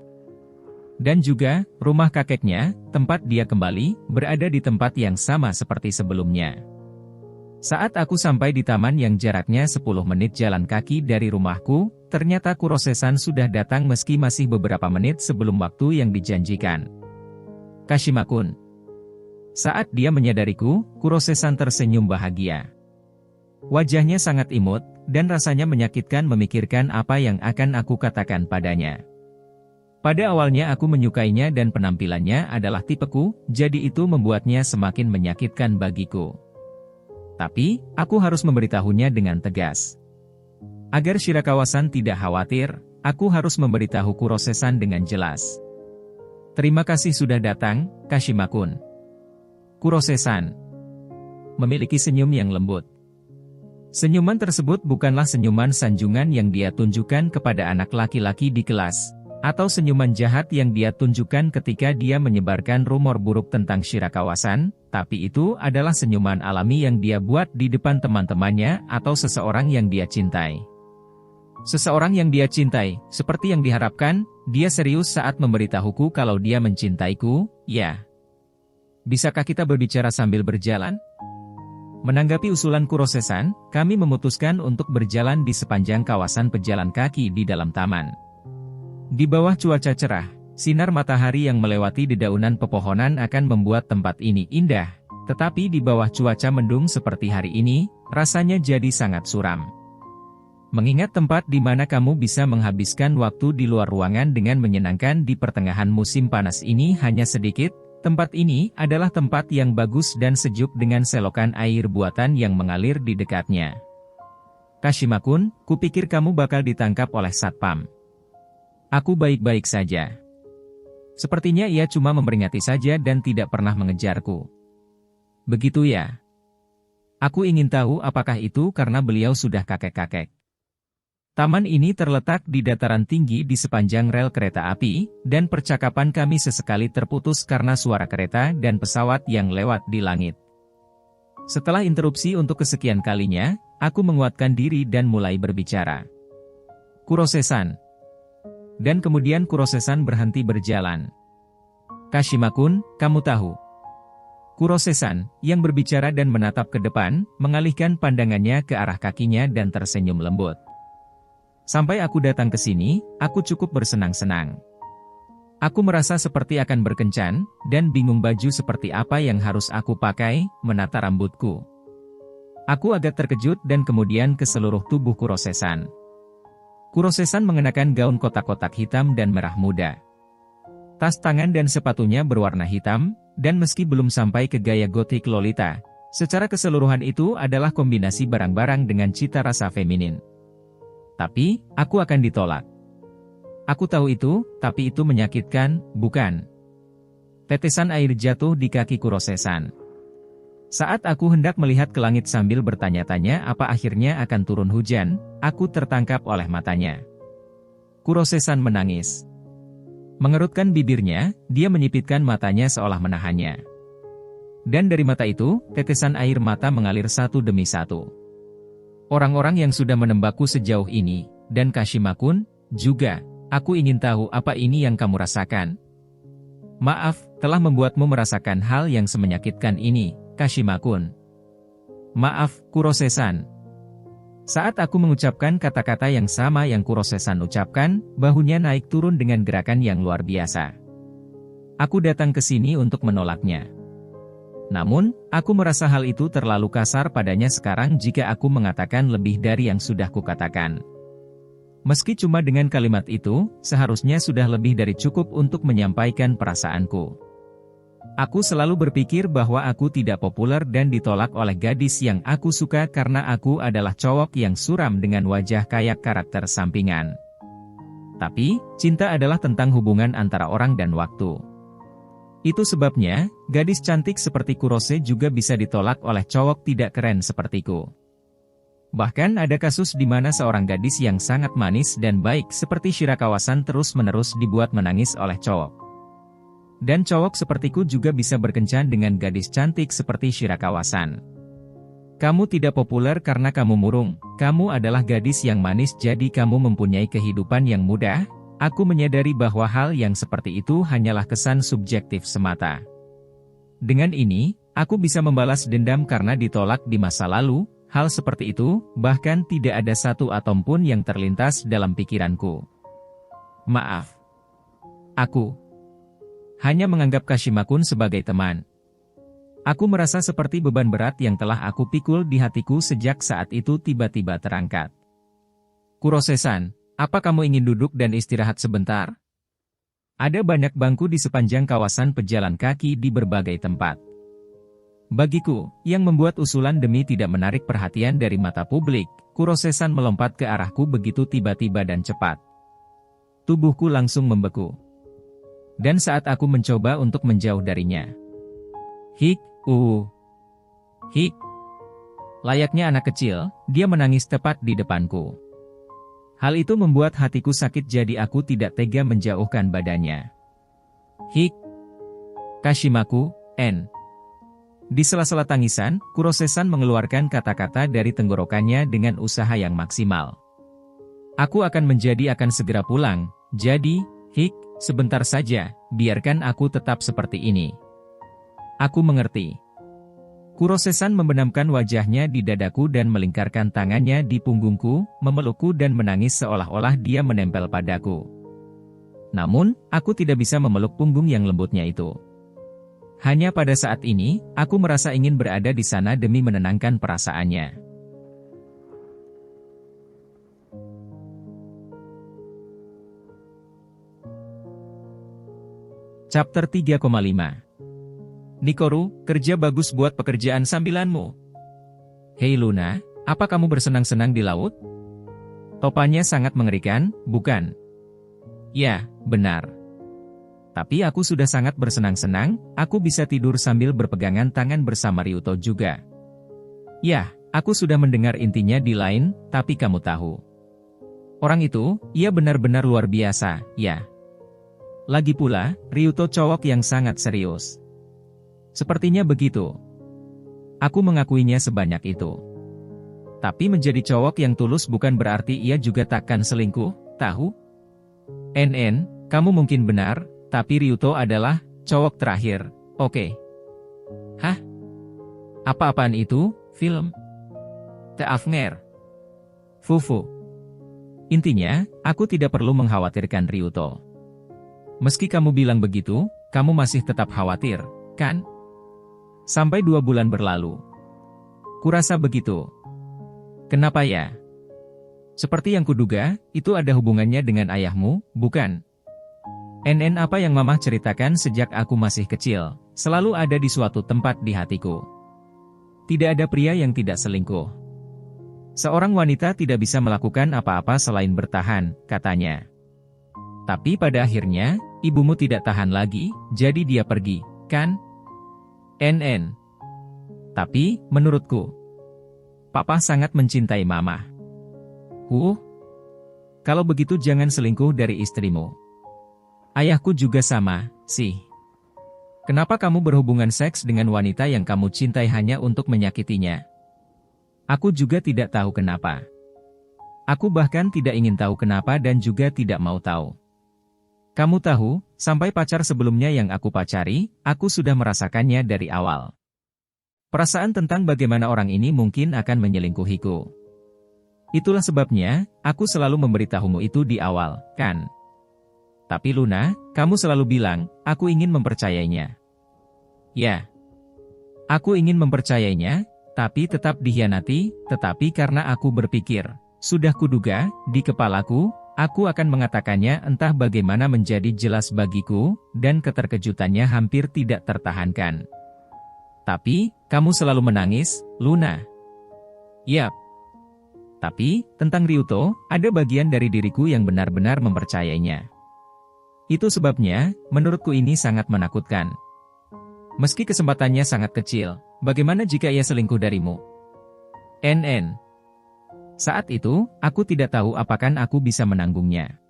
Dan juga, rumah kakeknya, tempat dia kembali, berada di tempat yang sama seperti sebelumnya. Saat aku sampai di taman yang jaraknya 10 menit jalan kaki dari rumahku, ternyata Kurose-san sudah datang meski masih beberapa menit sebelum waktu yang dijanjikan. Kashima-kun. Saat dia menyadariku, Kurose-san tersenyum bahagia. Wajahnya sangat imut, dan rasanya menyakitkan memikirkan apa yang akan aku katakan padanya. Pada awalnya aku menyukainya dan penampilannya adalah tipeku, jadi itu membuatnya semakin menyakitkan bagiku. Tapi, aku harus memberitahunya dengan tegas. Agar Shirakawa-san tidak khawatir, aku harus memberitahu Kurose-san dengan jelas. Terima kasih sudah datang, Kashima-kun. Kurose-san memiliki senyum yang lembut. Senyuman tersebut bukanlah senyuman sanjungan yang dia tunjukkan kepada anak laki-laki di kelas, atau senyuman jahat yang dia tunjukkan ketika dia menyebarkan rumor buruk tentang Shirakawa-san, tapi itu adalah senyuman alami yang dia buat di depan teman-temannya atau seseorang yang dia cintai. Seseorang yang dia cintai, seperti yang diharapkan, dia serius saat memberitahuku kalau dia mencintaiku, ya. Bisakah kita berbicara sambil berjalan? Menanggapi usulan Kurose-san, kami memutuskan untuk berjalan di sepanjang kawasan pejalan kaki di dalam taman. Di bawah cuaca cerah, sinar matahari yang melewati dedaunan pepohonan akan membuat tempat ini indah, tetapi di bawah cuaca mendung seperti hari ini, rasanya jadi sangat suram. Mengingat tempat di mana kamu bisa menghabiskan waktu di luar ruangan dengan menyenangkan di pertengahan musim panas ini hanya sedikit, tempat ini adalah tempat yang bagus dan sejuk dengan selokan air buatan yang mengalir di dekatnya. Kashima-kun, kupikir kamu bakal ditangkap oleh Satpam. Aku baik-baik saja. Sepertinya ia cuma memperingati saja dan tidak pernah mengejarku. Begitu ya? Aku ingin tahu apakah itu karena beliau sudah kakek-kakek. Taman ini terletak di dataran tinggi di sepanjang rel kereta api, dan percakapan kami sesekali terputus karena suara kereta dan pesawat yang lewat di langit. Setelah interupsi untuk kesekian kalinya, aku menguatkan diri dan mulai berbicara. Kurose-san. Dan kemudian Kurose-san berhenti berjalan. Kashima-kun, kamu tahu. Kurose-san, yang berbicara dan menatap ke depan, mengalihkan pandangannya ke arah kakinya dan tersenyum lembut. Sampai aku datang ke sini, aku cukup bersenang-senang. Aku merasa seperti akan berkencan, dan bingung baju seperti apa yang harus aku pakai, menata rambutku. Aku agak terkejut dan kemudian ke seluruh tubuh Kurose-san. Kurose-san mengenakan gaun kotak-kotak hitam dan merah muda. Tas tangan dan sepatunya berwarna hitam, dan meski belum sampai ke gaya gotik Lolita, secara keseluruhan itu adalah kombinasi barang-barang dengan cita rasa feminin. Tapi, aku akan ditolak. Aku tahu itu, tapi itu menyakitkan, bukan? Tetesan air jatuh di kaki Kurose-san. Saat aku hendak melihat ke langit sambil bertanya-tanya apa akhirnya akan turun hujan, aku tertangkap oleh matanya. Kurose-san menangis. Mengerutkan bibirnya, dia menyipitkan matanya seolah menahannya. Dan dari mata itu, tetesan air mata mengalir satu demi satu. Orang-orang yang sudah menembakku sejauh ini, dan Kashima-kun, juga, aku ingin tahu apa ini yang kamu rasakan. Maaf, telah membuatmu merasakan hal yang semenyakitkan ini, Kashima-kun. Maaf, Kurose-san. Saat aku mengucapkan kata-kata yang sama yang Kurose-san ucapkan, bahunya naik turun dengan gerakan yang luar biasa. Aku datang ke sini untuk menolaknya. Namun, aku merasa hal itu terlalu kasar padanya sekarang jika aku mengatakan lebih dari yang sudah kukatakan. Meski cuma dengan kalimat itu, seharusnya sudah lebih dari cukup untuk menyampaikan perasaanku. Aku selalu berpikir bahwa aku tidak populer dan ditolak oleh gadis yang aku suka karena aku adalah cowok yang suram dengan wajah kayak karakter sampingan. Tapi, cinta adalah tentang hubungan antara orang dan waktu. Itu sebabnya, gadis cantik seperti Kurose juga bisa ditolak oleh cowok tidak keren sepertiku. Bahkan ada kasus di mana seorang gadis yang sangat manis dan baik seperti Shirakawa-san terus-menerus dibuat menangis oleh cowok. Dan cowok sepertiku juga bisa berkencan dengan gadis cantik seperti Shirakawa-san. Kamu tidak populer karena kamu murung, kamu adalah gadis yang manis jadi kamu mempunyai kehidupan yang mudah. Aku menyadari bahwa hal yang seperti itu hanyalah kesan subjektif semata. Dengan ini, aku bisa membalas dendam karena ditolak di masa lalu, hal seperti itu, bahkan tidak ada satu atom pun yang terlintas dalam pikiranku. Maaf. Aku hanya menganggap Kashima-kun sebagai teman. Aku merasa seperti beban berat yang telah aku pikul di hatiku sejak saat itu tiba-tiba terangkat. Kurose-san, apa kamu ingin duduk dan istirahat sebentar? Ada banyak bangku di sepanjang kawasan pejalan kaki di berbagai tempat. Bagiku, yang membuat usulan demi tidak menarik perhatian dari mata publik, Kurose-san melompat ke arahku begitu tiba-tiba dan cepat. Tubuhku langsung membeku. Dan saat aku mencoba untuk menjauh darinya. Hik. Layaknya anak kecil, dia menangis tepat di depanku. Hal itu membuat hatiku sakit jadi aku tidak tega menjauhkan badannya. Hik. Kashimaku, N. Di sela-sela tangisan, Kurose-san mengeluarkan kata-kata dari tenggorokannya dengan usaha yang maksimal. Aku akan segera pulang, jadi, Hik, sebentar saja, biarkan aku tetap seperti ini. Aku mengerti. Kurose-san membenamkan wajahnya di dadaku dan melingkarkan tangannya di punggungku, memelukku dan menangis seolah-olah dia menempel padaku. Namun, aku tidak bisa memeluk punggung yang lembutnya itu. Hanya pada saat ini, aku merasa ingin berada di sana demi menenangkan perasaannya. Chapter 3,5 Nikoru, kerja bagus buat pekerjaan sambilanmu. Hei Luna, apa kamu bersenang-senang di laut? Topannya sangat mengerikan, bukan? Ya, benar. Tapi aku sudah sangat bersenang-senang, aku bisa tidur sambil berpegangan tangan bersama Ryuto juga. "Yah, aku sudah mendengar intinya di lain, tapi kamu tahu. Orang itu, ia benar-benar luar biasa, ya. Lagi pula, Ryuto cowok yang sangat serius. Sepertinya begitu. Aku mengakuinya sebanyak itu. Tapi menjadi cowok yang tulus bukan berarti ia juga takkan selingkuh, tahu? NN, kamu mungkin benar, tapi Ryuto adalah cowok terakhir, oke?" "Hah? Apa-apaan itu, film? Teafnger. Fufu. Intinya, aku tidak perlu mengkhawatirkan Ryuto. Meski kamu bilang begitu, kamu masih tetap khawatir, kan? Sampai 2 bulan berlalu. Kurasa begitu. Kenapa ya? Seperti yang kuduga, itu ada hubungannya dengan ayahmu, bukan? NN, apa yang Mama ceritakan sejak aku masih kecil, selalu ada di suatu tempat di hatiku. Tidak ada pria yang tidak selingkuh. Seorang wanita tidak bisa melakukan apa-apa selain bertahan, katanya. Tapi pada akhirnya, ibumu tidak tahan lagi, jadi dia pergi, kan? NN. Tapi, menurutku, Papa sangat mencintai Mama. Kalau begitu jangan selingkuh dari istrimu. Ayahku juga sama, sih. Kenapa kamu berhubungan seks dengan wanita yang kamu cintai hanya untuk menyakitinya? Aku juga tidak tahu kenapa. Aku bahkan tidak ingin tahu kenapa dan juga tidak mau tahu. Kamu tahu, sampai pacar sebelumnya yang aku pacari, aku sudah merasakannya dari awal. Perasaan tentang bagaimana orang ini mungkin akan menyelingkuhiku. Itulah sebabnya, aku selalu memberitahumu itu di awal, kan? Tapi Luna, kamu selalu bilang, aku ingin mempercayainya. Ya. Aku ingin mempercayainya, tapi tetap dikhianati, tetapi karena aku berpikir, sudah kuduga, di kepalaku, aku akan mengatakannya entah bagaimana menjadi jelas bagiku, dan keterkejutannya hampir tidak tertahankan. Tapi, kamu selalu menangis, Luna. Yap. Tapi, tentang Ryuto, ada bagian dari diriku yang benar-benar mempercayainya. Itu sebabnya, menurutku ini sangat menakutkan. Meski kesempatannya sangat kecil, bagaimana jika ia selingkuh darimu? NN. Saat itu, aku tidak tahu apakah aku bisa menanggungnya.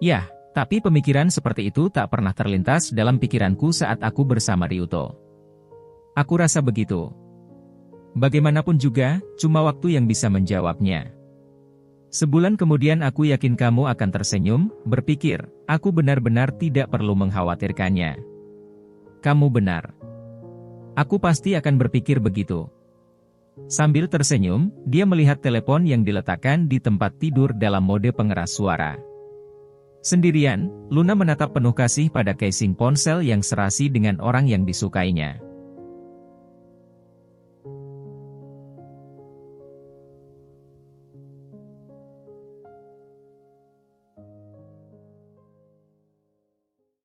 Yah, tapi pemikiran seperti itu tak pernah terlintas dalam pikiranku saat aku bersama Ryuto. Aku rasa begitu. Bagaimanapun juga, cuma waktu yang bisa menjawabnya. Sebulan kemudian aku yakin kamu akan tersenyum, berpikir, aku benar-benar tidak perlu mengkhawatirkannya. Kamu benar. Aku pasti akan berpikir begitu. Sambil tersenyum, dia melihat telepon yang diletakkan di tempat tidur dalam mode pengeras suara. Sendirian, Luna menatap penuh kasih pada casing ponsel yang serasi dengan orang yang disukainya.